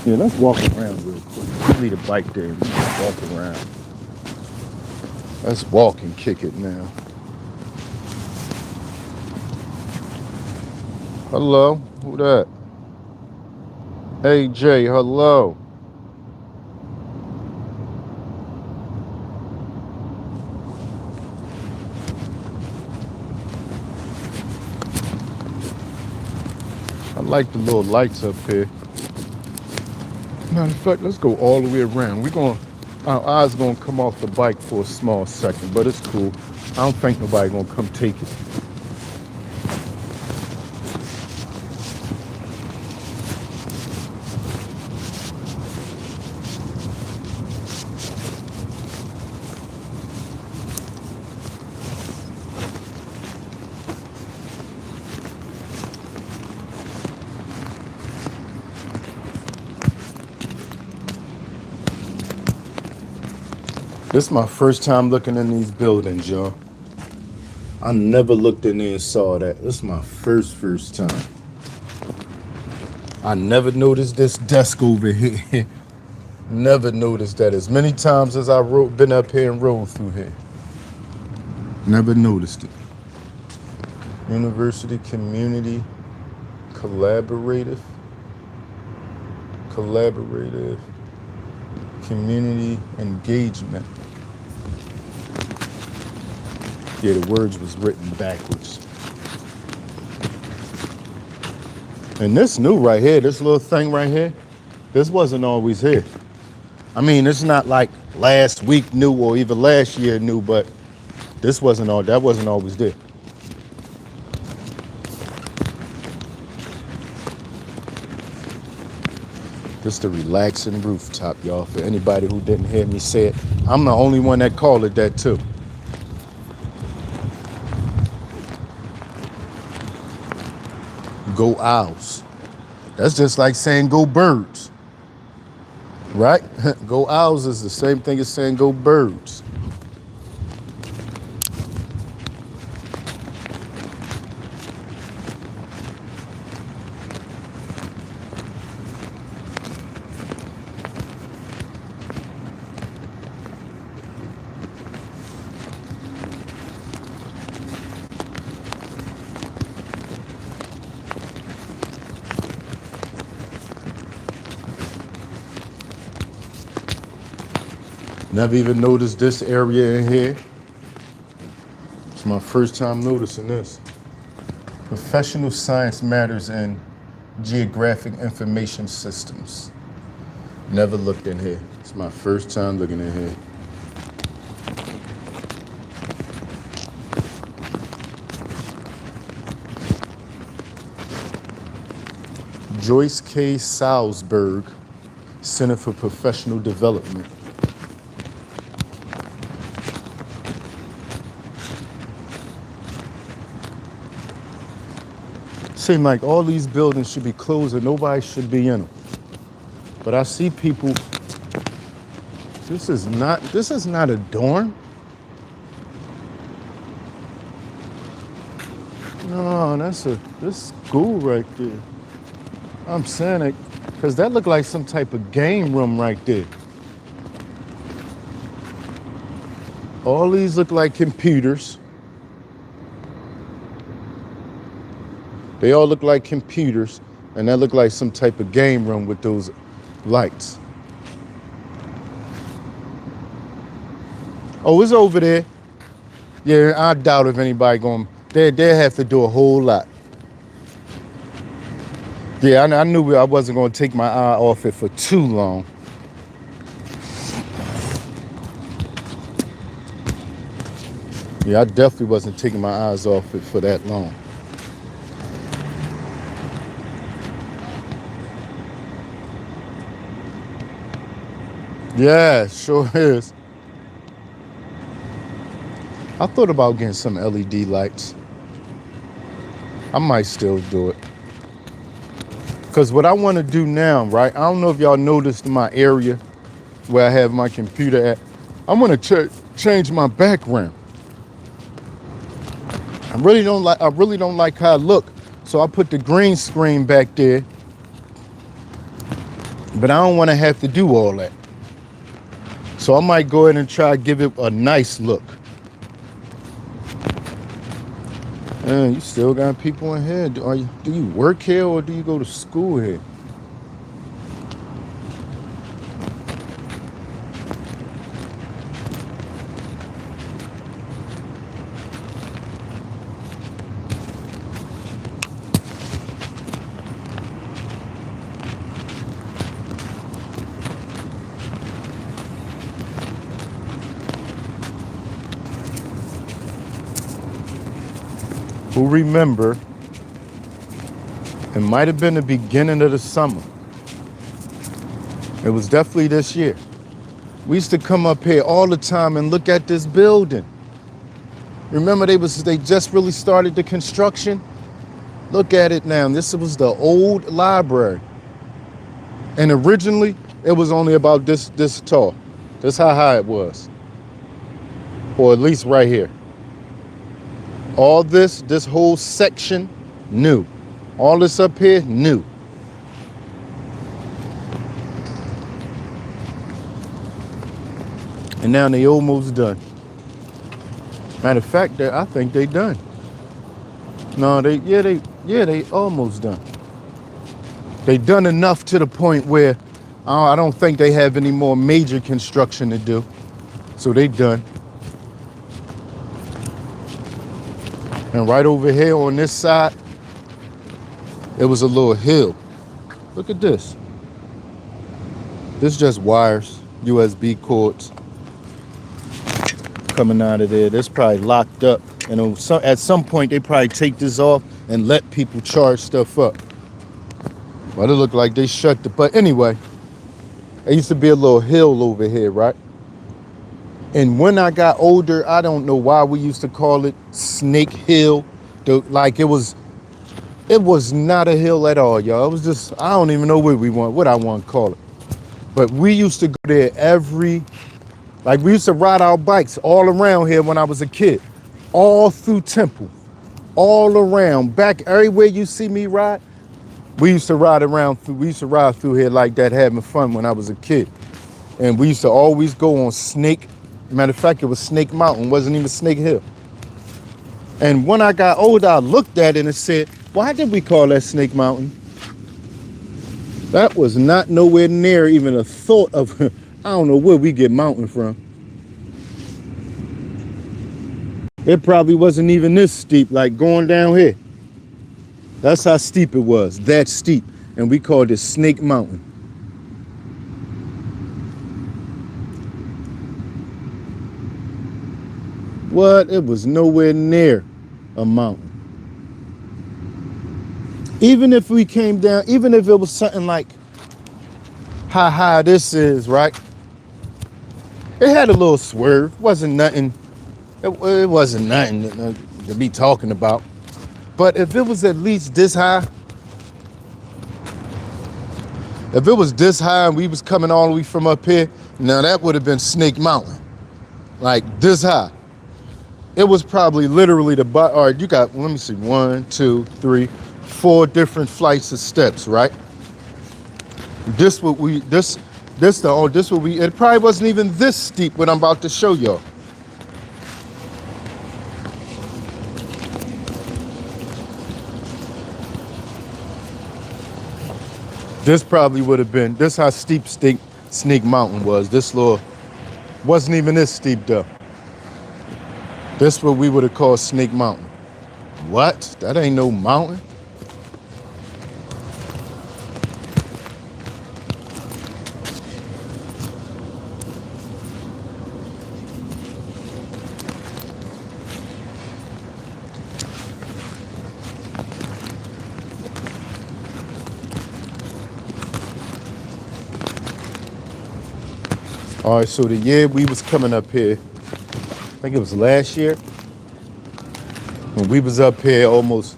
Yeah, let's walk around real quick. Leave the bike there and walk around. Let's walk and kick it now. Hello, who that? Hey Jay, hello. I like the little lights up here. Matter of fact, let's go all the way around. Our eyes gonna come off the bike for a small second, but it's cool. I don't think nobody gonna come take it. This is my first time looking in these buildings, y'all. I never looked in there and saw that. This is my first time. I never noticed this desk over here. Never noticed that. As many times as I been up here and rode through here. Never noticed it. University Community Collaborative Community Engagement. Yeah, the words was written backwards. And this new right here, this little thing right here, this wasn't always here. I mean, it's not like last week new or even last year new, but that wasn't always there. This the relaxing rooftop, y'all. For anybody who didn't hear me say it, I'm the only one that called it that too. Go Owls. That's just like saying go Birds, right? Go Owls is the same thing as saying go Birds. Never even noticed this area in here. It's my first time noticing this. Professional science matters in geographic information systems. Never looked in here. It's my first time looking in here. Joyce K. Salzberg, Center for Professional Development. Seem like all these buildings should be closed and nobody should be in them. But I see people This is not a dorm. No, this school right there. I'm saying it because that looked like some type of game room right there. All these look like computers. They all look like computers, and that look like some type of game room with those lights. Oh, it's over there. Yeah, I doubt if anybody going. They have to do a whole lot. Yeah, I knew I wasn't going to take my eye off it for too long. Yeah, I definitely wasn't taking my eyes off it for that long. Yeah, sure is. I thought about getting some LED lights. I might still do it. Because what I want to do now, right? I don't know if y'all noticed my area where I have my computer at. I want to change my background. I really don't like how I look. So I put the green screen back there. But I don't want to have to do all that. So I might go ahead and try to give it a nice look. Man, you still got people in here. Do you work here or do you go to school here? Who remember, it might have been the beginning of the summer. It was definitely this year. We used to come up here all the time and look at this building. Remember they just really started the construction? Look at it now. This was the old library. And originally it was only about this tall. That's how high it was. Or at least right here. All this whole section, new. All this up here, new. And now they almost done. Matter of fact, I think they done. No, they almost done. They done enough to the point where I don't think they have any more major construction to do. So they done. And right over here on this side, it was a little hill. Look at this. This is just wires, USB cords coming out of there. This probably locked up. And at some point, they probably take this off and let people charge stuff up. But it looked like they shut but anyway, there used to be a little hill over here, right? And when I got older, I don't know why we used to call it Snake Hill. Like it was not a hill at all, y'all. It was just, I don't even know what I want to call it. But we used to go there we used to ride our bikes all around here when I was a kid. All through Temple. All around. Back everywhere you see me ride, we used to ride through here like that, having fun when I was a kid. And we used to always go on Snake. Matter of fact, it was Snake Mountain, wasn't even Snake Hill. And when I got older, I looked at it and said, why did we call that Snake Mountain? That was not nowhere near even a thought of, I don't know where we get mountain from. It probably wasn't even this steep, like going down here. That's how steep it was, that steep. And we called it Snake Mountain. What? It was nowhere near a mountain. Even if we came down, even if it was something like how high this is, right? It had a little swerve. Wasn't nothing. It wasn't nothing to be talking about. But if it was at least this high, if it was this high and we was coming all the way from up here, Now that would have been Snake Mountain, like this high. It was probably literally the bottom. All right, you got, let me see, 1, 2, 3, 4 different flights of steps, right? This what we, this what we, it probably wasn't even this steep what I'm about to show y'all. This probably would have been, this how steep Snake Mountain was. This little, wasn't even this steep though. This what we would have called Snake Mountain. What? That ain't no mountain. All right, so the year we was coming up here, I think it was last year, when we was up here almost,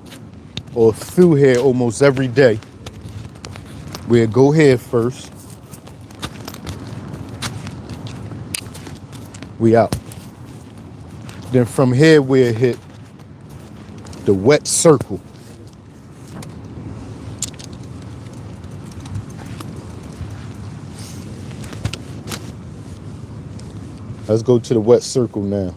or through here almost every day. We'd go here first. We out. Then from here we'd hit the wet circle. Let's go to the wet circle now.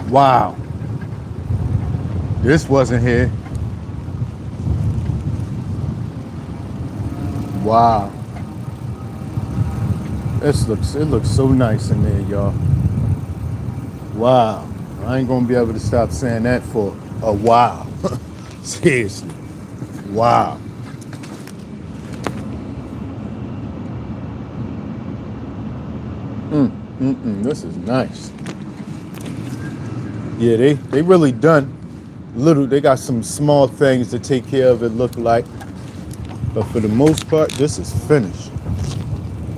Wow. This wasn't here. Wow. It looks so nice in there, y'all. Wow. I ain't gonna be able to stop saying that for a while. Seriously. Wow. This is nice. Yeah, they really done little. They got some small things to take care of, it look like, but for the most part, this is finished.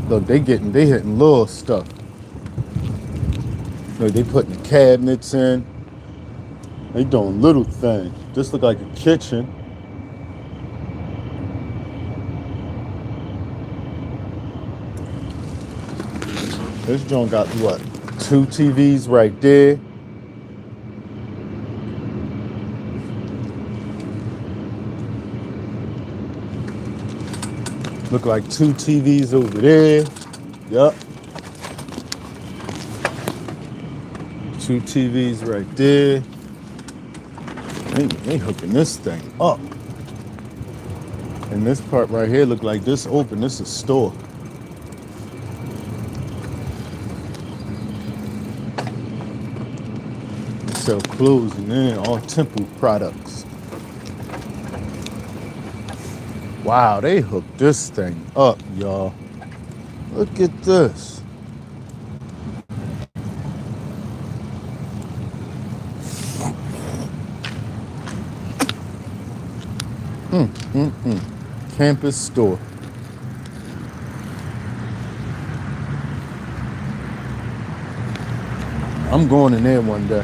Look, they hitting little stuff. Look, they putting the cabinets in. They doing little things. This look like a kitchen. This joint got what? 2 TVs right there. Look like 2 TVs over there. Yup. 2 TVs right there. They hooking this thing up. And this part right here look like this open. This is a store. They sell clothes and then all Temple products. Wow, they hooked this thing up, y'all. Look at this. Campus store. I'm going in there one day.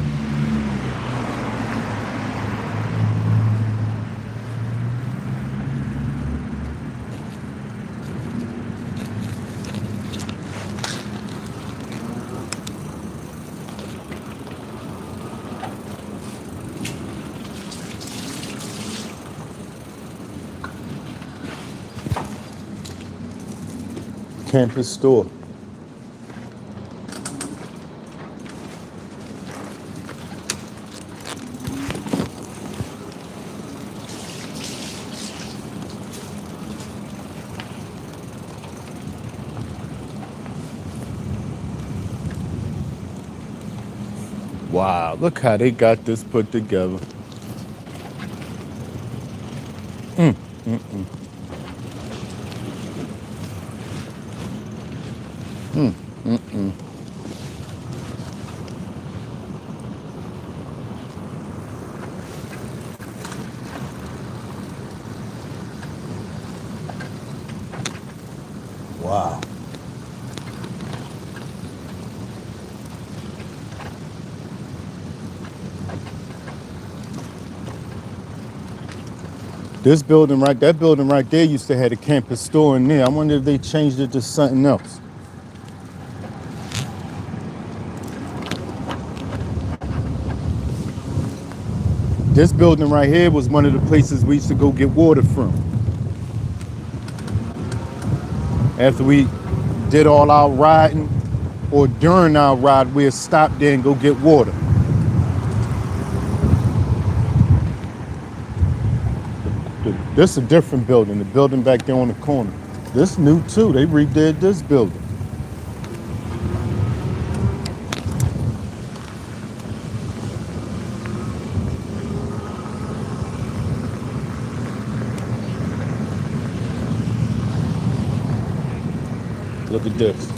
Campus store. Wow, look how they got this put together. Wow. That building right there used to have a campus store in there. I wonder if they changed it to something else. This building right here was one of the places we used to go get water from. After we did all our riding, or during our ride, we'd stop there and go get water. This is a different building, the building back there on the corner. This new too, they redid this building. Look at this.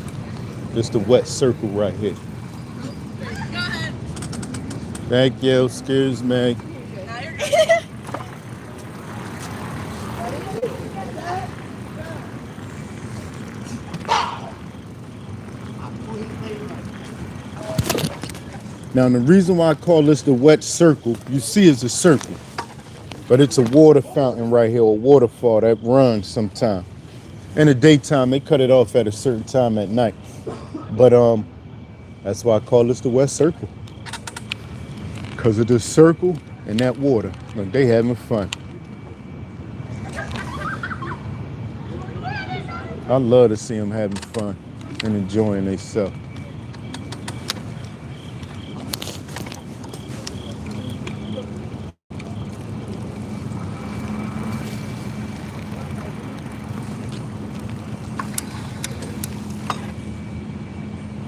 This is the wet circle right here. Thank you, excuse me. Now the reason why I call this the wet circle, you see it's a circle, but it's a water fountain right here, a waterfall that runs sometime. In the daytime, they cut it off at a certain time at night. But that's why I call this the wet circle. Because of this circle and that water. Look, they having fun. I love to see them having fun and enjoying themselves.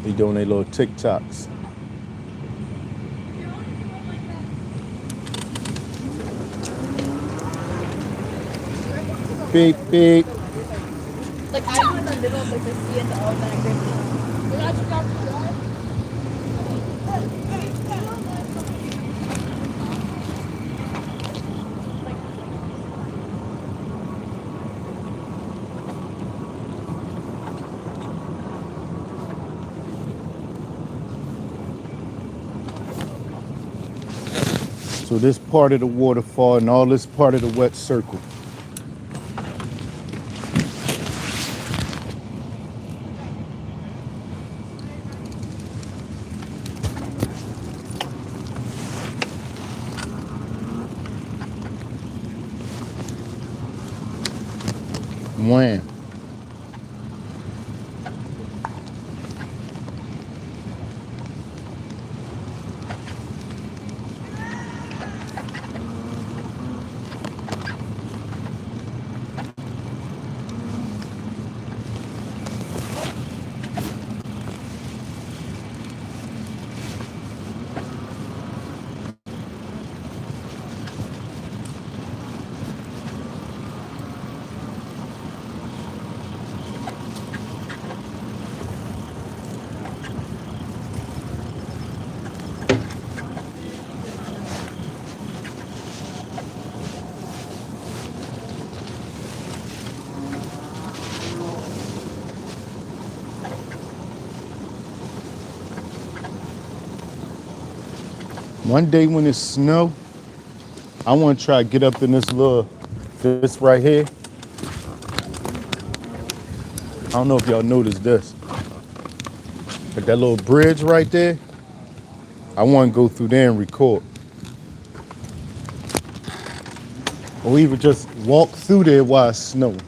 They doing their little TikToks. Beep, beep. Like I'm in the middle of like the sea and the O that So this part of the waterfall and all this part of the wet circle. Wham. One day when it snow, I want to try to get up in this right here. I don't know if y'all noticed this, but that little bridge right there, I want to go through there and record. Or even just walk through there while it's snowing.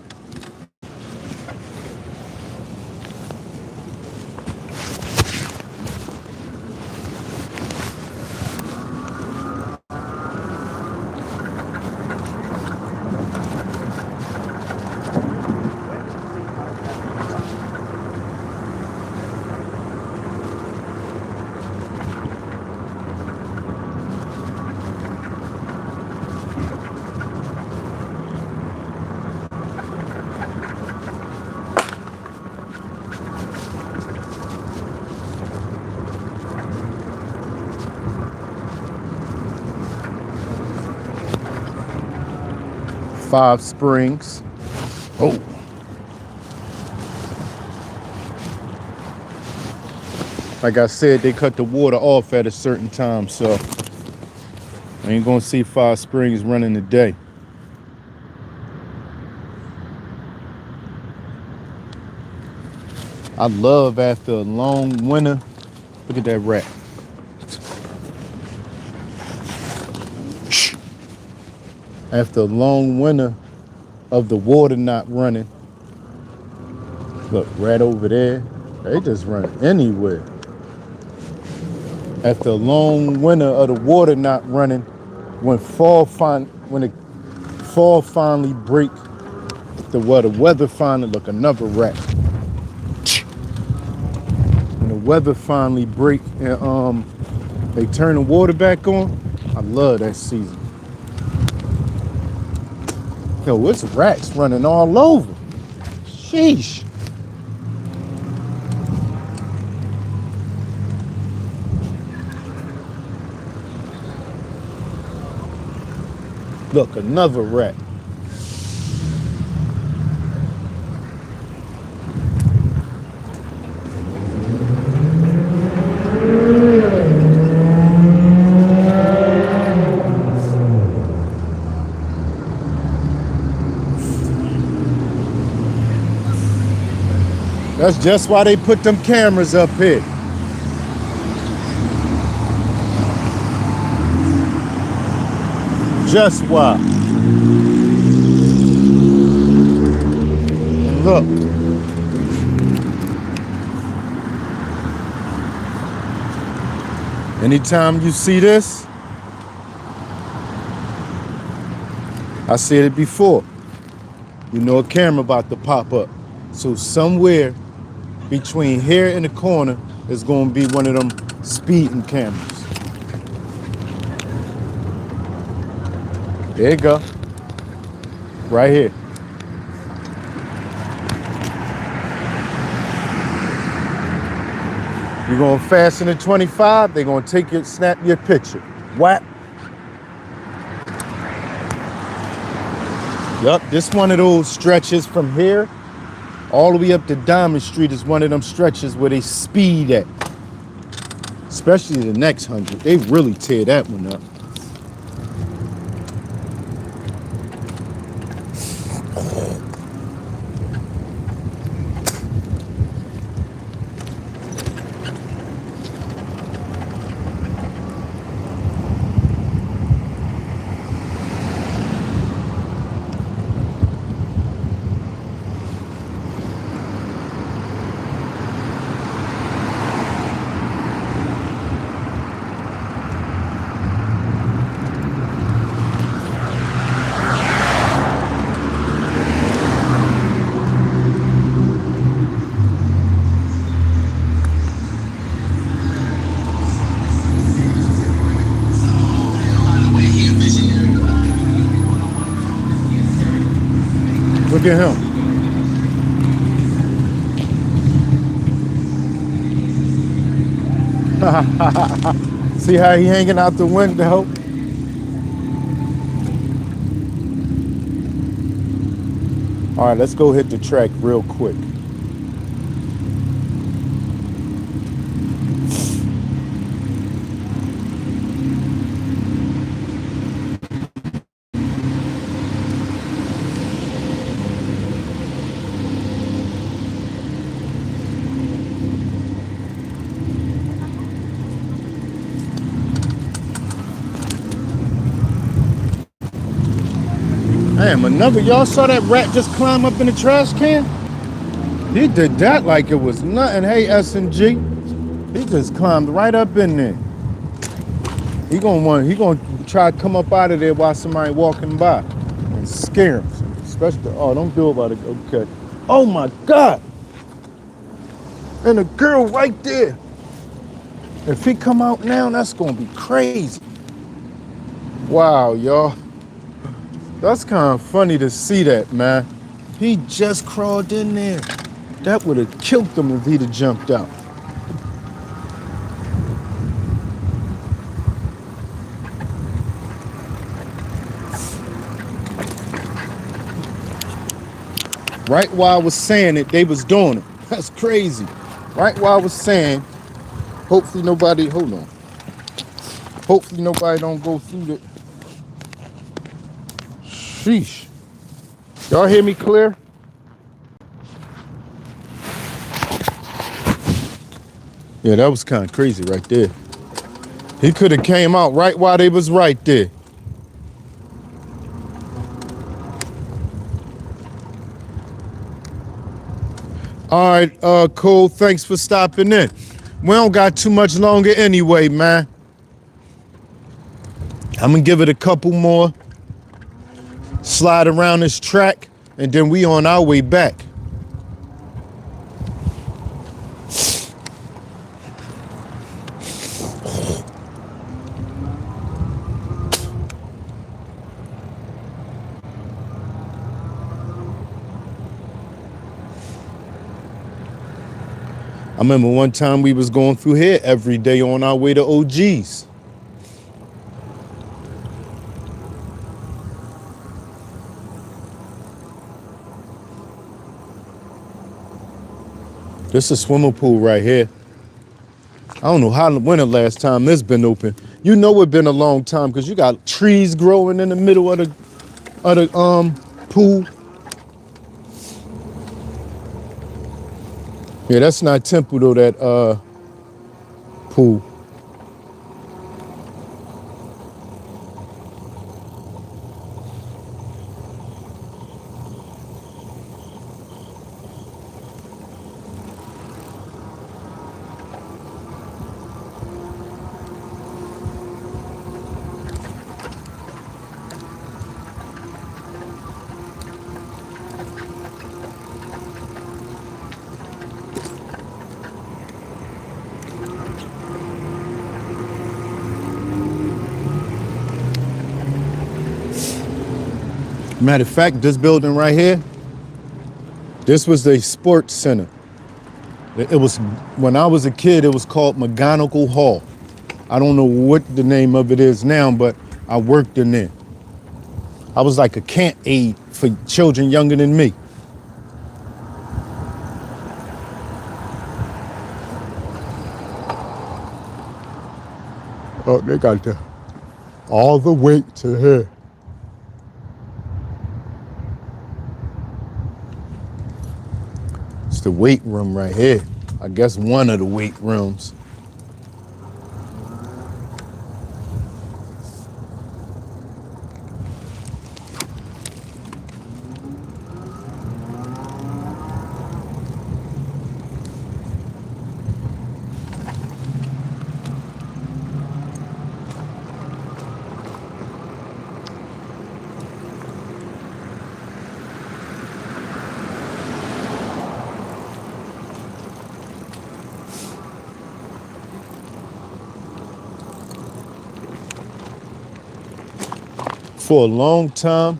5 Springs. Oh. Like I said, they cut the water off at a certain time, so I ain't gonna see 5 Springs running today. I love after a long winter. Look at that rat. After a long winter of the water not running. Look, rat over there. They just run anywhere. After a long winter of the water not running, when the fall finally break, the weather finally, look, another rat. When the weather finally break and they turn the water back on, I love that season. Yo, it's rats running all over. Sheesh. Look, another rat. That's just why they put them cameras up here. Just why. And look. Anytime you see this, I said it before, you know a camera about to pop up. So somewhere between here and the corner is going to be one of them speeding cameras. There you go. Right here. You're going faster than 25, they're going to take your, snap your picture. What? Yup, this one of those stretches from here all the way up to Diamond Street is one of them stretches where they speed at. Especially the next 100. They really tear that one up. Look at him. See how he hanging out the window? All right, let's go hit the track real quick. Damn, another, y'all saw that rat just climb up in the trash can? He did that like it was nothing. Hey, S&G, he just climbed right up in there. He gonna try to come up out of there while somebody walking by and scare him. Especially, oh, don't do about it, okay. Oh my God. And the girl right there. If he come out now, that's gonna be crazy. Wow, y'all. That's kind of funny to see that, man. He just crawled in there. That would have killed him if he'd have jumped out. Right while I was saying it, they was doing it. That's crazy. Right while I was saying, hopefully nobody, hold on. Hopefully nobody don't go through the, sheesh. Y'all hear me clear? Yeah, that was kind of crazy right there. He could have came out right while they was right there. All right, Cole, thanks for stopping in. We don't got too much longer anyway, man. I'm gonna give it a couple more, slide around this track, and then we on our way back. I remember one time we was going through here every day on our way to OG's. This is a swimming pool right here. I don't know when the last time this been open. You know it been a long time because you got trees growing in the middle of the pool. Yeah, that's not Temple though, that pool. Matter of fact, this building right here, this was the sports center. It was, when I was a kid, it was called McGonigal Hall. I don't know what the name of it is now, but I worked in there. I was like a camp aide for children younger than me. Oh, they got all the weight to here. It's the weight room right here. I guess one of the weight rooms. For a long time,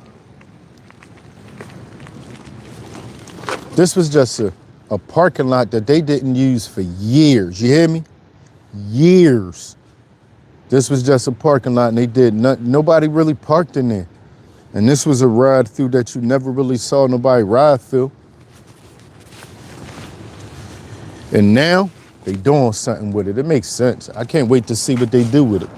this was just a parking lot that they didn't use for years. You hear me? Years. This was just a parking lot and they did nothing. Nobody really parked in there. And this was a ride through that you never really saw nobody ride through. And now they doing something with it. It makes sense. I can't wait to see what they do with it.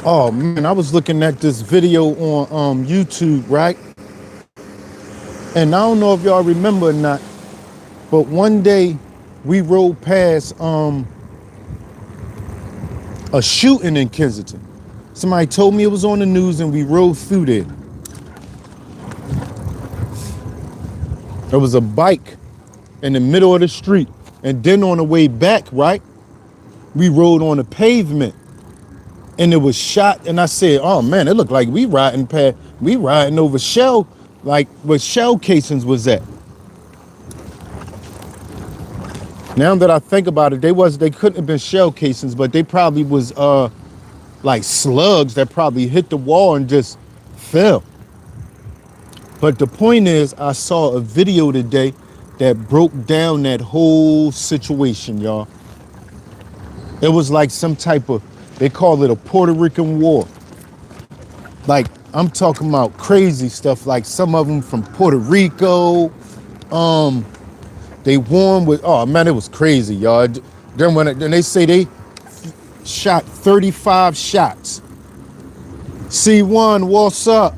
Oh man, I was looking at this video on YouTube, right? And I don't know if y'all remember or not, but one day we rode past a shooting in Kensington. Somebody told me it was on the news and we rode through there. There was a bike in the middle of the street. And then on the way back, right, we rode on the pavement and it was shot. And I said, oh man, it looked like we riding over shell, like where shell casings was at. Now that I think about it, they couldn't have been shell casings, but they probably was like slugs that probably hit the wall and just fell. But the point is, I saw a video today that broke down that whole situation, y'all. It was like some type of, they call it a Puerto Rican war. Like, I'm talking about crazy stuff, like some of them from Puerto Rico. They won with, oh man, it was crazy, y'all. Then they say they shot 35 shots. C1, what's up?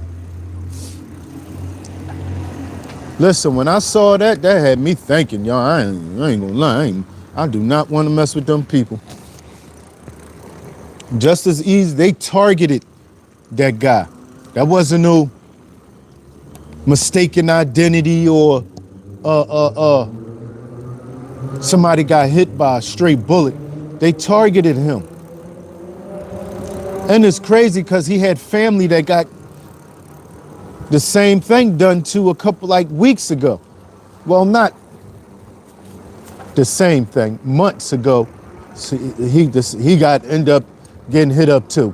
Listen, when I saw that, that had me thinking, y'all, I ain't gonna lie, I do not want to mess with them people. Just as easy, they targeted that guy. That wasn't no mistaken identity or somebody got hit by a straight bullet. They targeted him. And it's crazy because he had family that got the same thing done to a couple like weeks ago. Well, not the same thing, months ago. So he ended up getting hit up too.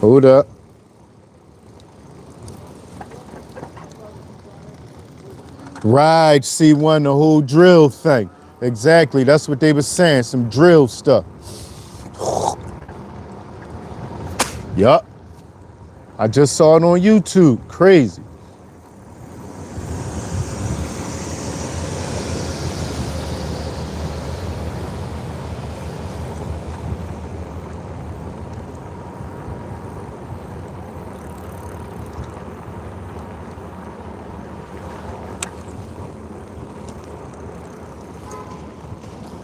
Hold up. Right, C1, the whole drill thing. Exactly, that's what they were saying, some drill stuff. Yup. I just saw it on YouTube, crazy.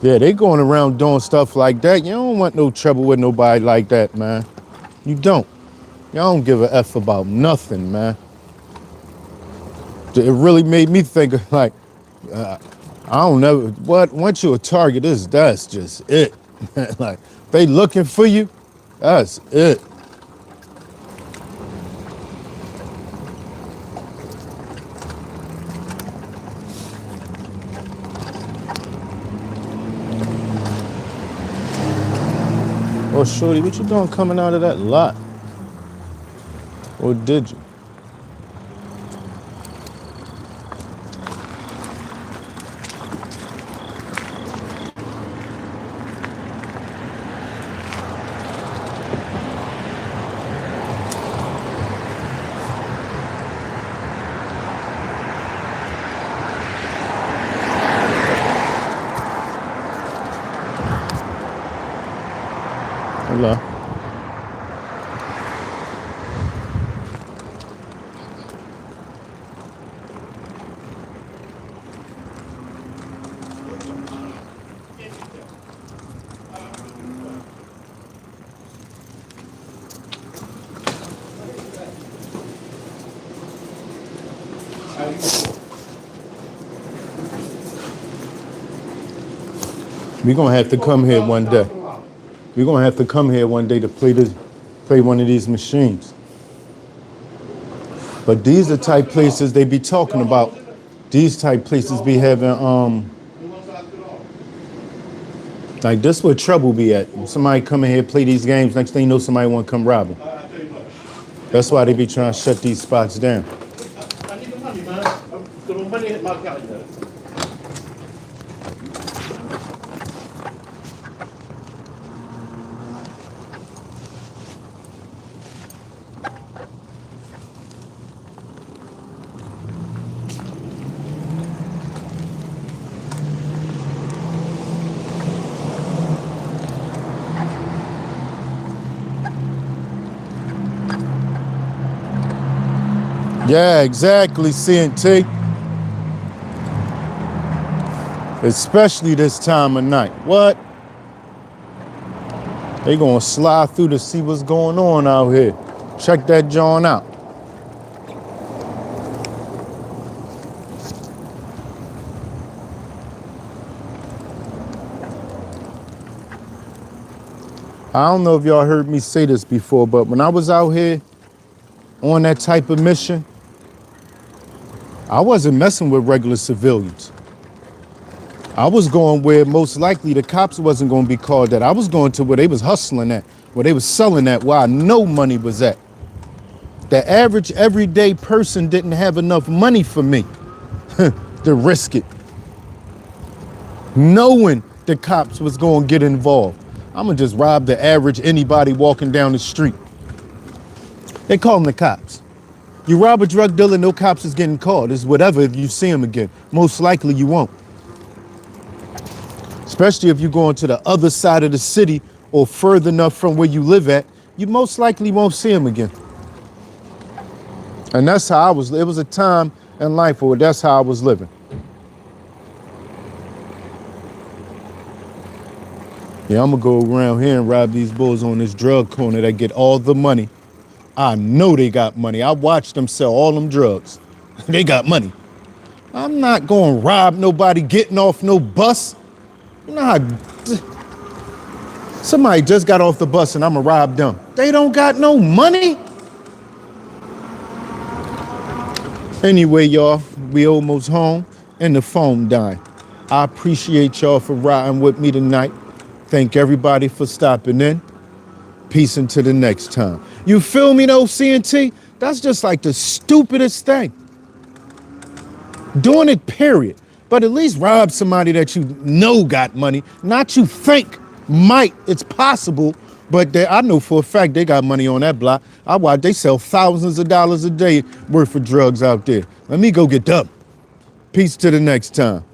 Yeah, they going around doing stuff like that. You don't want no trouble with nobody like that, man. You don't. Y'all don't give a F about nothing, man. It really made me think of like, I don't know, what, once you're a target, that's just it. Like, they looking for you, that's it. Oh, shorty, what you doing coming out of that lot? Or did you? Hello. We're gonna have to come here one day. We're gonna have to come here one day to play one of these machines. But these are type places they be talking about. These type places be having like this where trouble be at. Somebody come in here, play these games, next thing you know somebody wanna come rob them. That's why they be trying to shut these spots down. I need the money, man. The money hit my calendar. Yeah, exactly, CNT. Especially this time of night. What? They gonna slide through to see what's going on out here. Check that joint out. I don't know if y'all heard me say this before, but when I was out here on that type of mission, I wasn't messing with regular civilians. I was going where most likely the cops wasn't going to be called at. I was going to where they was hustling at, where they was selling at, where I know money was at. The average everyday person didn't have enough money for me to risk it, knowing the cops was going to get involved. I'm going to just rob the average anybody walking down the street. They call them the cops. You rob a drug dealer, no cops is getting called. It's whatever if you see him again. Most likely you won't. Especially if you're going to the other side of the city or further enough from where you live at, you most likely won't see him again. And that's how I was. It was a time in life where that's how I was living. Yeah, I'm gonna go around here and rob these bulls on this drug corner that get all the money. I know they got money. I watched them sell all them drugs. They got money. I'm not gonna rob nobody getting off no bus. You know how somebody just got off the bus and I'm gonna rob them. They don't got no money. Anyway, y'all, we almost home and the phone dying. I appreciate y'all for riding with me tonight. Thank everybody for stopping in. Peace until the next time. You feel me though, CNT? That's just like the stupidest thing. Doing it, period. But at least rob somebody that you know got money, not you think might. It's possible, but I know for a fact they got money on that block. I watch they sell thousands of dollars a day worth of drugs out there. Let me go get them. Peace to the next time.